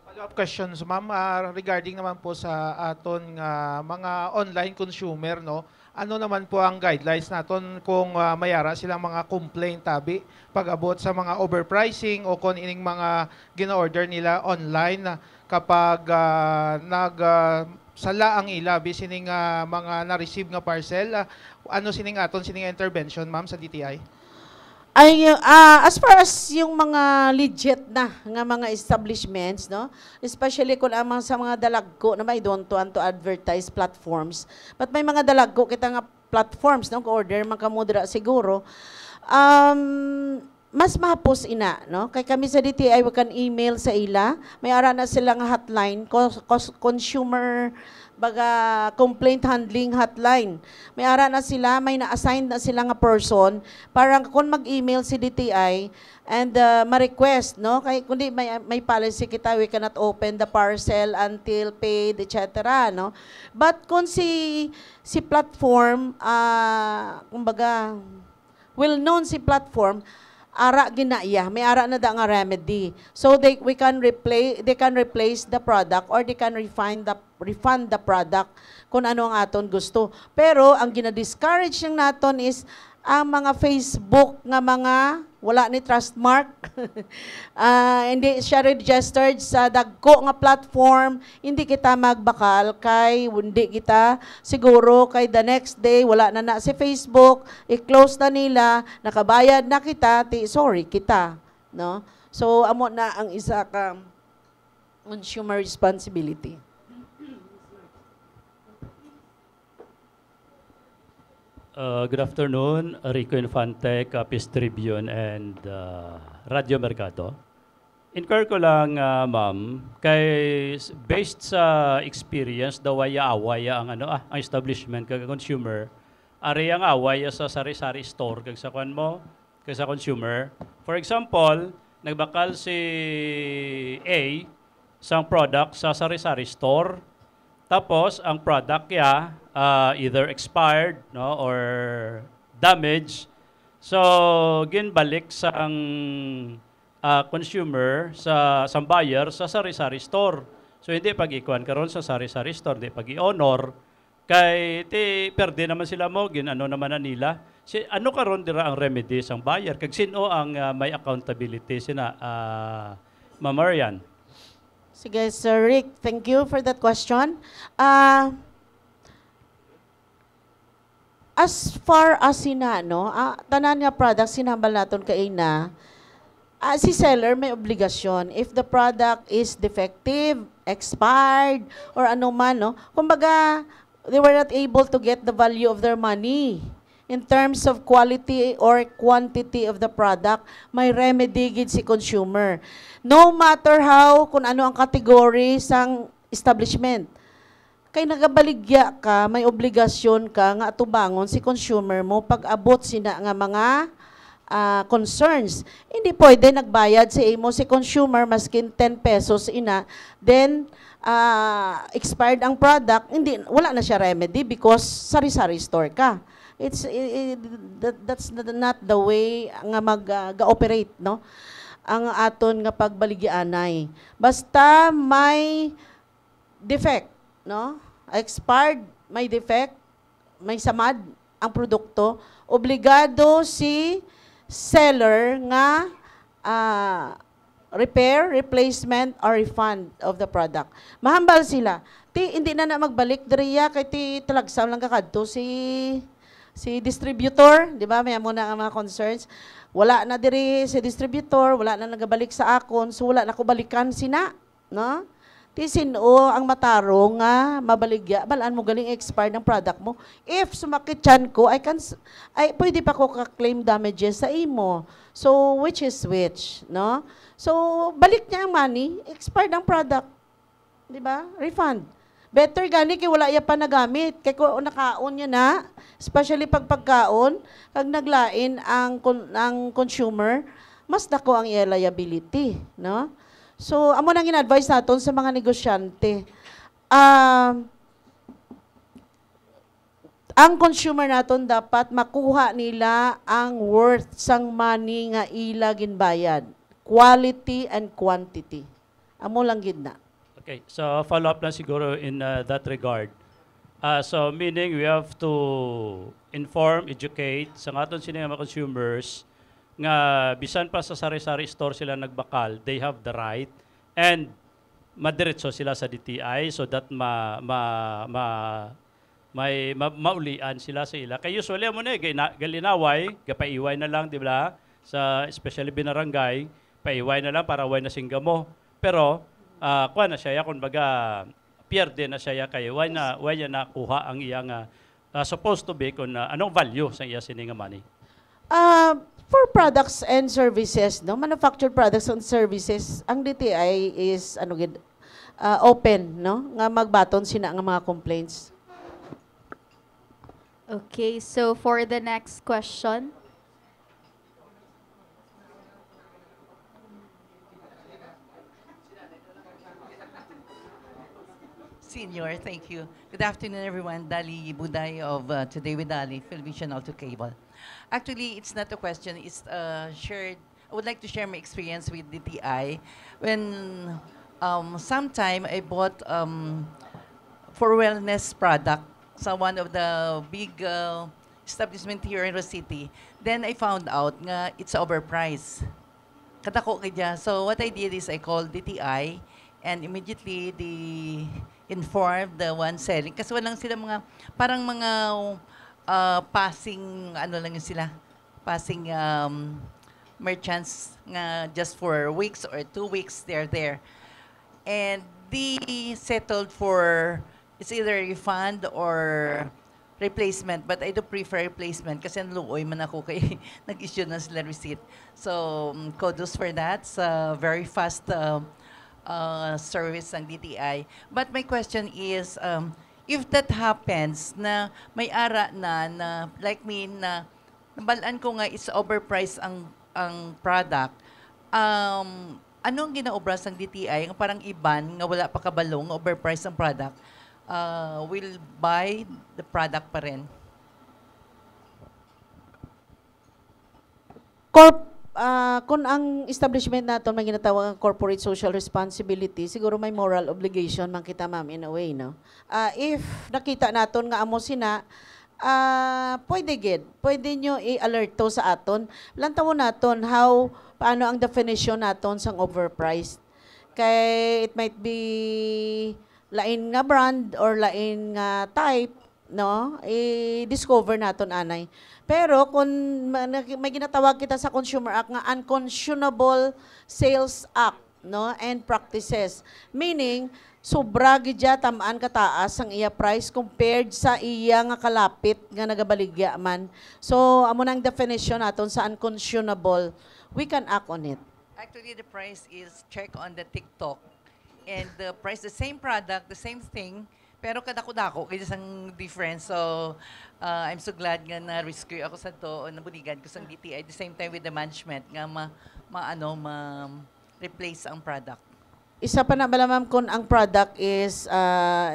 Follow-up questions, ma'am, regarding naman po sa aton mga online consumer, no? Ano naman po ang guidelines naton kung mayara silang mga complaint tabi pag-abot sa mga overpricing o kung ining mga gina-order nila online kapag sala ang ila bisining mga na-receive nga parcel, ano sining intervention, ma'am, sa DTI? As far as yung mga legit na nga mga establishments, no? Especially kung amang sa mga dalagko na may don't want to advertise platforms. But may mga dalagko kita nga platforms, no? Order makamudra siguro. Mas mahapos ina, no? Kay kami sa DTI, we can email sa ila. May ara na silang hotline, consumer complaint handling hotline. May ara na sila, may na-assign na sila nga person para kung mag-email si DTI and ma-request, no? Kay kundi may policy kita, we cannot open the parcel until paid, etc., no? But kung si platform, kumbaga, well-known si platform, ara ginaya, may ara na da nga remedy. So they can replace the product or they can refund the product kung ano ang aton gusto. Pero ang gina-discourage ng naton is ang mga Facebook nga mga wala ni trust mark, hindi siya registered sa dagko nga platform, hindi kita magbakal kay hindi kita siguro kay the next day wala na si Facebook, i-close na nila, nakabayad na kita, sorry kita, no? So amo na ang isa ka consumer responsibility. Good afternoon, Rico Infante, Capiz Tribune, and Radio Mercado. Inquire ko lang, ma'am, based sa experience, dawaya ang establishment kag consumer, ari ang awaya sa sari-sari store kag sa sa consumer. For example, nagbakal si A sang product sa sari-sari store. Tapos ang product niya either expired, no, or damaged. So ginbalik sa ang consumer sa buyer sa sari-sari store. So hindi pag-ikuan karon sa sari-sari store, hindi pag-i-honor kay perde naman sila mo ano naman na nila. Ano karon dira ang remedy sang buyer kag sino ang may accountability sina Ma'am Marian? Sige, Sir Rick, thank you for that question. As far as tanan nga products sinambal naton kay si seller may obligasyon. If the product is defective, expired, or ano man, no? Kumbaga, they were not able to get the value of their money. In terms of quality or quantity of the product, may remedy gid si consumer. No matter how, kung ano ang category sang establishment. Kay nagabaligya ka, may obligasyon ka nga atubangon si consumer mo pag-abot sina nga mga concerns. Hindi pwede nagbayad si imo si consumer maskin 10 pesos then expired ang product, wala na siya remedy because sari-sari store ka. That's not the way nga mag-operate, no? Ang aton nga pagbaligyanay. Basta may defect, no? Expired, may defect, may samad ang produkto, obligado si seller nga repair, replacement, or refund of the product. Mahambal sila. Hindi na magbalik diriya kay talagsam lang kakadto si distributor, di ba? May mo na ang mga concerns. Wala na diri si distributor, wala na nagabalik sa akon, so wala na ko balikan sina, no? Sino ang matarong nga mabaligya, balaan mo galing expired ng product mo. If sumakit chan ko, pwede pa ko ka-claim damages sa imo. So, which is which, no? So, balik niya ang money, expired ang product. Di ba? Refund. Better gani kay wala iya pa nagamit. Kay kung nakaon niya na, especially pag pagkaon, kag naglain ang consumer, mas dako ang iya liability, no? So, amo nang in-advise naton sa mga negosyante. Ang consumer naton dapat makuha nila ang worth sang money nga ila ginbayad. Quality and quantity. Amo lang gid na. Okay, so follow up lang siguro in that regard. So meaning we have to inform, educate sa aton sini mga consumers nga bisan pa sa sari-sari store sila nagbakal, they have the right and madiretso sila sa DTI so that maulian sila sa ila. Kay usually mo na galinaway, gapaiway na lang, di ba? Sa especially binarangay, paiway na lang para way na singga mo. Pero kuha na siya kung baga pierde na siya kay way na nakuha ang iyang supposed to be kung anong value sa iya sininga money. For products and services, no, manufactured products and services, ang DTI is open, no, nga magbaton sina nga mga complaints. Okay, so for the next question. Senior, thank you. Good afternoon, everyone. Dali Buday of Today with Dali, Philippine Channel 2 Cable. Actually, it's not a question. It's shared. I would like to share my experience with DTI. When sometime I bought for wellness product sa one of the big establishment here in the city. Then I found out nga it's overpriced. Kadako kaya. So what I did is I called DTI and immediately they informed the one selling. Kasi walang sila parang mga passing, lang yun sila, passing merchants nga just for weeks or 2 weeks, they're there. And they settled for, it's either refund or replacement, but I do prefer replacement kasi naluoy man ako kay nag-issue na sila receipt. So, kudos for that. Sa very fast service ng DTI. But my question is, if that happens na may ara na like me na nabalaan ko nga it's overpriced ang product, anong ginaobras ng DTI nga parang iban nga wala pa kabalong overpriced ang product, will buy the product pa rin? Kung ang establishment natin may ginatawag ang corporate social responsibility, siguro may moral obligation man kita, ma'am, in a way, no? If nakita naton nga amo sina, pwede nyo i-alert to sa aton. Lantaw naton paano ang definition naton sang overpriced. Kay it might be lain nga brand or lain nga type, no? I-discover naton anay. Pero kung may ginatawag kita sa Consumer Act nga Unconscionable Sales Act, no, and practices, meaning sobra gidya tamaan kataas ang iya price compared sa iya nga kalapit nga nagabaligya man. So amo nang definition naton sa unconscionable, we can act on it. Actually, the price is check on the TikTok, and the price, the same product, the same thing, pero kadako-dako kaya sang difference. So I'm so glad nga na-rescue ako sa to, nabuligan ko sa DTI at the same time with the management nga ma-replace ang product. isa pa na bala ma'am kung ang product is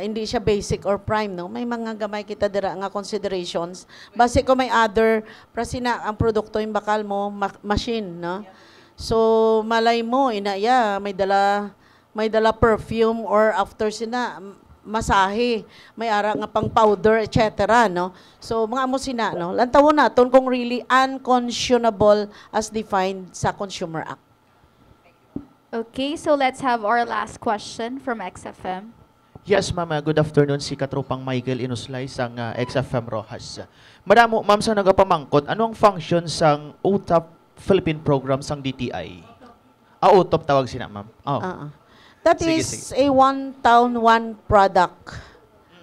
hindi siya basic or prime, no? May mga gamay kita dira nga considerations. Base ko may other prasina ang produkto yung bakal mo machine, no? So malay mo inaya may dala perfume or after sina masahe, may ara nga pang powder, etc. no? So mga amo sina, no? Lantawon naton kung really unconscionable as defined sa Consumer Act. Okay, so let's have our last question from XFM. Yes, ma'am. Good afternoon. Si Katropang Michael Inuslay sang XFM Rojas. Madamo, ma'am, sa nagapamangkot, ano ang function sang OTOP Philippine Program sang DTI? OTOP tawag sina, ma'am. Oh. That Sige, is a one town, one product.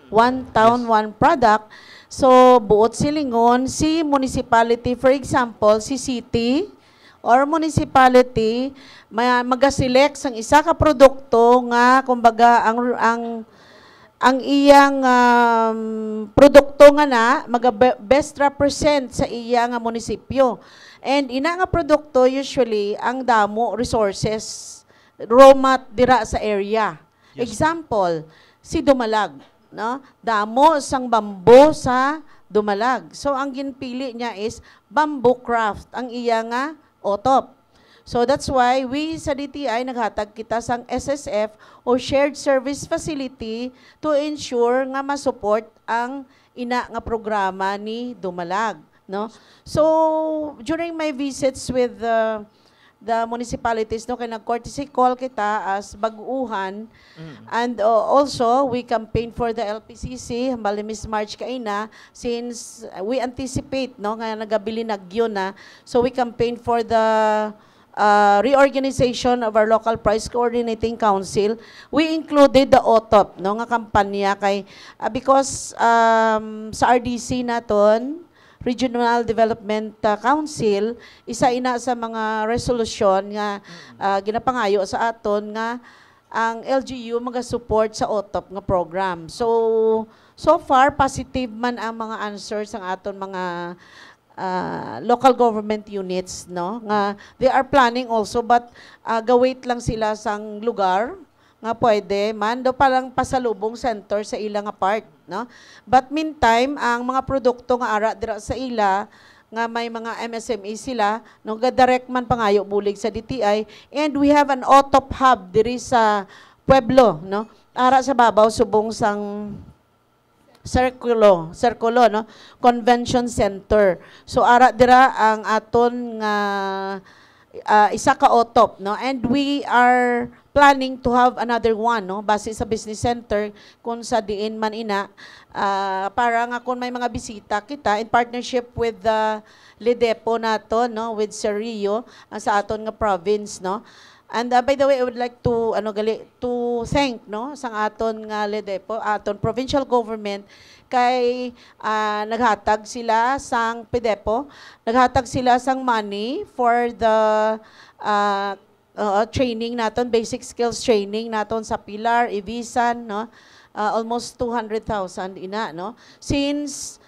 One town, one product. So, buot silingon, si municipality, for example, si city or municipality, magaselect sang isa ka produkto nga kumbaga ang iyang produkto nga na best represent sa iya nga munisipyo. And ina nga produkto usually ang damo resources raw mat dira sa area. Yes. Example, si Dumalag, no? Damo sang bamboo sa Dumalag. So ang ginpili niya is bamboo craft ang iya nga OTOP. So that's why we sa DTI naghatag kita sang SSF o Shared Service Facility to ensure nga ma-support ang ina nga programa ni Dumalag, no? So during my visits with the municipalities, no, kay nag-courtesy call kita as baguhan, and also we campaign for the LPCC bali Miss March kaina since we anticipate, no, nga nagabili nagyo na, so we campaign for the reorganization of our local price coordinating council. We included the OTOP, no, nga kampanya kay because sa RDC naton Regional Development Council, isa ina sa mga resolution nga ginapangayo sa aton nga ang LGU maga-support sa OTOP nga program. So far positive man ang mga answers ang aton mga local government units, no? Nga they are planning also but gawait lang sila sang lugar nga pwede man do palang pasalubong center sa ila nga part, no? But meantime ang mga produkto nga ara dira sa ila nga may mga MSME sila, no, direct man pangayo bulig sa DTI, and we have an OTOP hub diri sa Pueblo, no? Ara sa babaw subong sang Circulo, no? Convention Center. So ara dira ang aton nga isa ka OTOP, no? And we are planning to have another one, no, base sa business center kung sa diin man ina, para nga kung may mga bisita kita in partnership with the LIDEPO nato, no, with Sir Rio sa aton nga province, no. And by the way, I would like to thank, no, sang aton nga LIDEPO, aton provincial government kay naghatag sila sang PDEPO, naghatag sila sang money for the training naton, basic skills training naton sa Pilar, Ibisan, no? Almost 200,000 ina, no? Since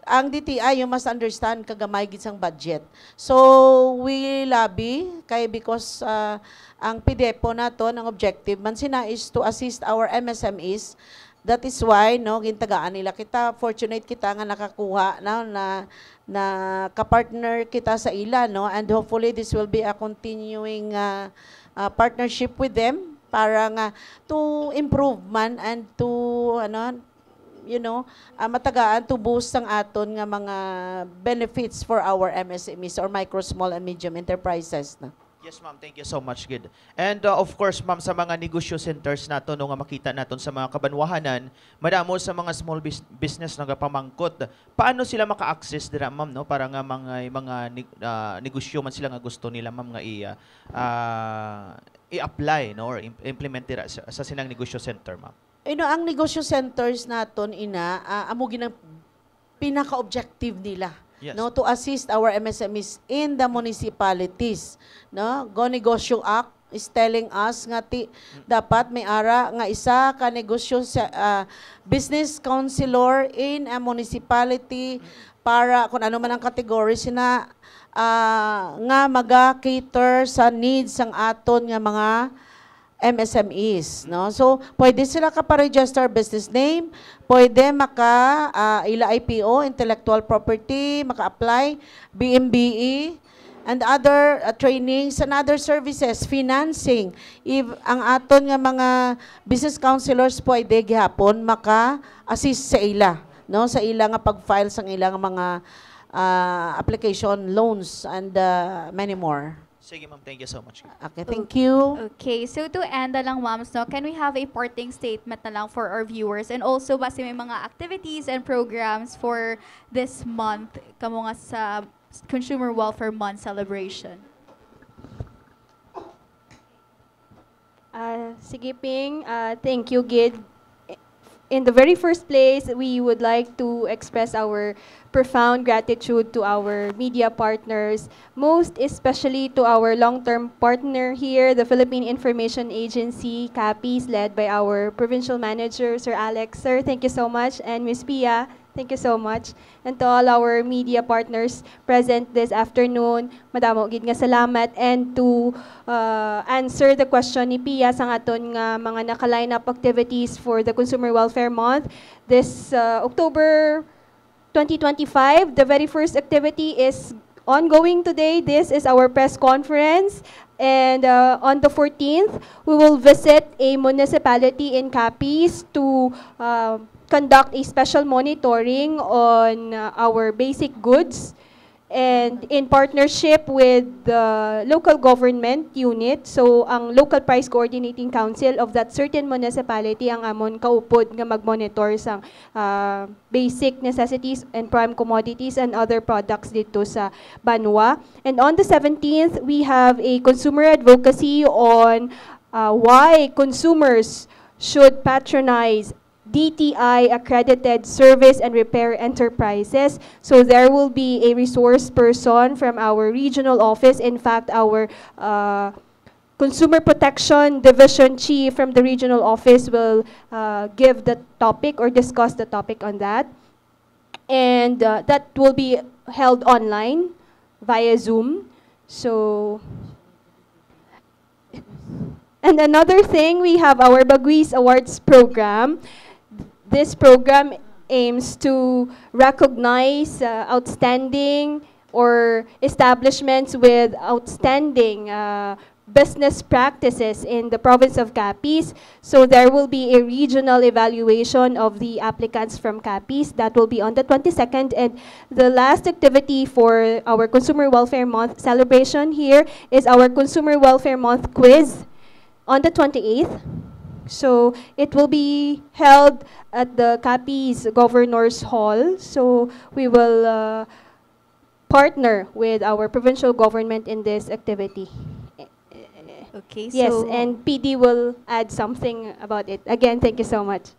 ang DTI, you must understand kagamay gid sang budget. So we lobby kay because ang PDEPO naton ang objective man sina is to assist our MSMEs. That is why, no, gintagaan nila kita, fortunate kita nga nakakuha na kapartner kita sa ila, no, and hopefully this will be a continuing partnership with them para nga to improve man and to matagaan to boost ang aton nga mga benefits for our MSMEs or micro, small and medium enterprises, no. Yes, ma'am. Thank you so much. Good. And of course, ma'am, sa mga negosyo centers nato no nga makita naton sa mga kabanwahanan, madamo sa mga small business nga pamangkot. Paano sila maka-access dira, ma'am, no, para nga mga negosyo man sila nga gusto nila, ma'am, nga i-apply, no, or implement dira sa silang negosyo center, ma'am? Ang negosyo centers naton amo ginang pinaka-objective nila. Yes. No, to assist our MSMEs in the municipalities, no. Go Negosyo Act is telling us nga dapat may ara nga isa ka negosyo business counselor in a municipality para kung ano man ang category sina nga maga-cater sa needs sang aton nga mga MSMEs, no? So, pwede sila ka-register business name, pwede ila IPO, intellectual property, maka-apply, BMBE, and other trainings and other services, financing. If ang aton nga mga business counselors pwede gihapon maka-assist sa ila, no? Sa ila nga pag-file sang ilang mga application, loans, and many more. Sige, ma'am. Thank you so much. Okay, thank you. Okay, so to end na lang, ma'ams, no, can we have a parting statement na lang for our viewers? And also, base may mga activities and programs for this month, kamo nga sa Consumer Welfare Month celebration? Sige, Ping. Thank you, Gid. In the very first place, we would like to express our profound gratitude to our media partners, most especially to our long-term partner here, the Philippine Information Agency, CAPIS, led by our provincial manager, Sir Alex. Sir, thank you so much. And Ms. Pia, thank you so much. And to all our media partners present this afternoon, madamo gid nga salamat. And to answer the question ni Pia sa aton nga mga naka-line up activities for the Consumer Welfare Month, this October 2025, the very first activity is ongoing today. This is our press conference. And on the 14th, we will visit a municipality in Capiz to conduct a special monitoring on our basic goods, and in partnership with the local government unit. So ang local price coordinating council of that certain municipality ang amon kaupod nga mag-monitor sa basic necessities and prime commodities and other products dito sa Banwa. And on the 17th, we have a consumer advocacy on why consumers should patronize DTI accredited service and repair enterprises. So there will be a resource person from our regional office. In fact, our Consumer Protection Division Chief from the regional office will give the topic or discuss the topic on that. And that will be held online via Zoom. So, and another thing, we have our Baguis Awards program. This program aims to recognize outstanding or establishments with outstanding business practices in the province of Capiz. So there will be a regional evaluation of the applicants from Capiz. That will be on the 22nd. And the last activity for our Consumer Welfare Month celebration here is our Consumer Welfare Month quiz on the 28th. So it will be held at the Capiz Governor's Hall. So we will partner with our provincial government in this activity. Okay, yes, so and PD will add something about it. Again, thank you so much.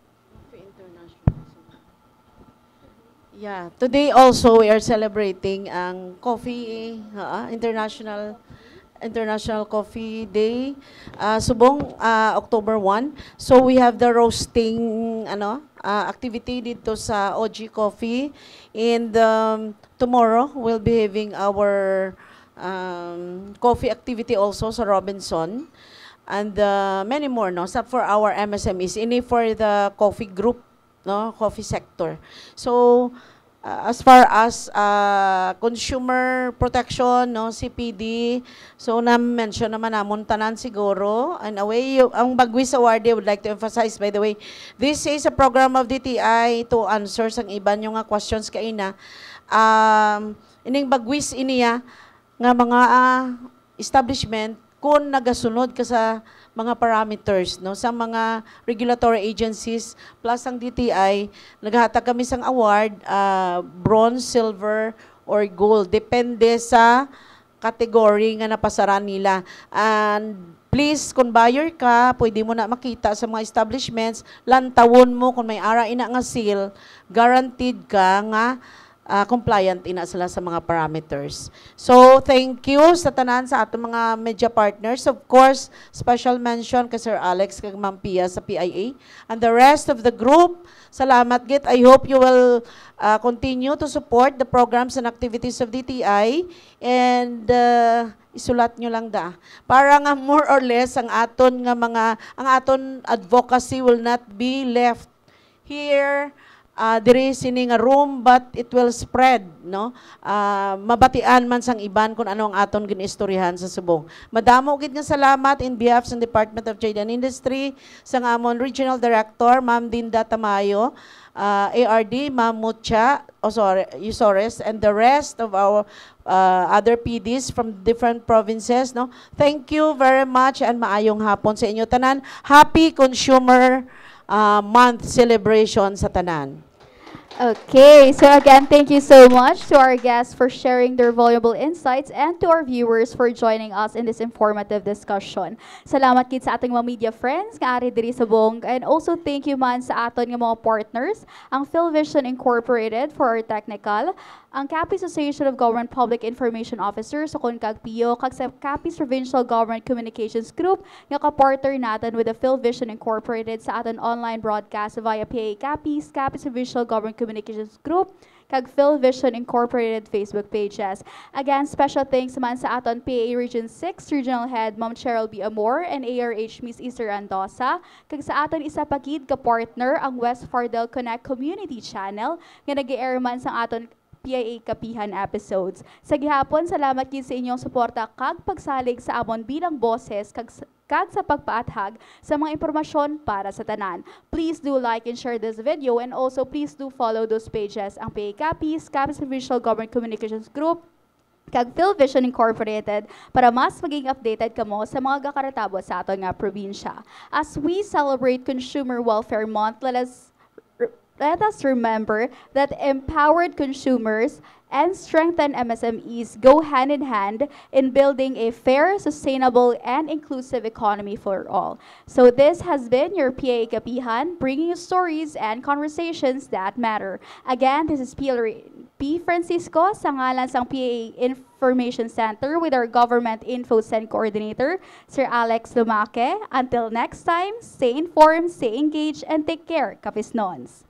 Yeah, today also we are celebrating ang coffee, International Coffee Day, subong October 1. So we have the roasting activity dito sa OG Coffee, and tomorrow we'll be having our coffee activity also sa Robinson, and many more, no, sa for our MSMEs, ini for the coffee group, no, coffee sector. So as far as consumer protection, no, CPD, so na-mention naman namon tanan siguro. And away, ang Baguis Award, I would like to emphasize, by the way, this is a program of DTI to answer sang iban yung nga questions kaina. Ining Baguis iniya nga mga establishment kung nagasunod ka sa mga parameters, no, sa mga regulatory agencies plus ang DTI, naghahatag kami sang award, bronze, silver, or gold. Depende sa category nga napasaran nila. And please, kung buyer ka, pwede mo na makita sa mga establishments, lantawon mo kung may ara ina nga seal, guaranteed ka nga compliant ina sila sa mga parameters. So, thank you sa tanan sa atong mga media partners. Of course, special mention kay Sir Alex kag Ma'am Pia sa PIA and the rest of the group. Salamat git. I hope you will continue to support the programs and activities of DTI and isulat nyo lang da. Para nga more or less ang aton advocacy will not be left here diri sini nga room, but it will spread, no? Mabatian man sang iban kung ano ang aton ginistoryahan sa subong. Madamo gid nga salamat in behalf sa Department of Trade and Industry sa amon Regional Director Ma'am Dinda Tamayo, ARD Ma'am Mucha Usores, and the rest of our other PDs from different provinces, no? Thank you very much and maayong hapon sa inyo tanan. Happy Consumer Month celebration sa tanan. Okay, so again, thank you so much to our guests for sharing their valuable insights and to our viewers for joining us in this informative discussion. Salamat kid sa ating mga media friends nga ari diri sa buong, and also thank you man sa aton nga mga partners, ang PhilVision Incorporated for our technical, ang Capiz Association of Government Public Information Officers sa kag PIO, kag sa Capiz Provincial Government Communications Group nga ka-partner natin with the PhilVision Incorporated sa aton online broadcast via PA Capiz, Capiz Provincial Government Communications Group, kag PhilVision Incorporated Facebook pages. Again, special thanks man sa aton PA Region 6 Regional Head Ma'am Cheryl B. Amor and ARH Miss Easter Andosa, kag sa aton isa pagid ka-partner ang West Fardel Connect Community Channel nga nag-air man sa aton PIA Kapihan episodes. Sa gihapon, salamat gid sa inyong suporta kag pagsalig sa amon bilang boses kag sa pagpaathag sa mga impormasyon para sa tanan. Please do like and share this video, and also please do follow those pages, ang PIA Capiz, Capiz Provincial Government Communications Group, kag PhilVision Incorporated, para mas maging updated kamo sa mga gakaratabo sa aton nga probinsya. As we celebrate Consumer Welfare Month, let us remember that empowered consumers and strengthened MSMEs go hand in hand in building a fair, sustainable, and inclusive economy for all. So this has been your PA Kapihan, bringing you stories and conversations that matter. Again, this is P. Francisco sa ngalan sang PA Information Center with our Government InfoSend Coordinator, Sir Alex Lumaque. Until next time, stay informed, stay engaged, and take care. Kapisnons.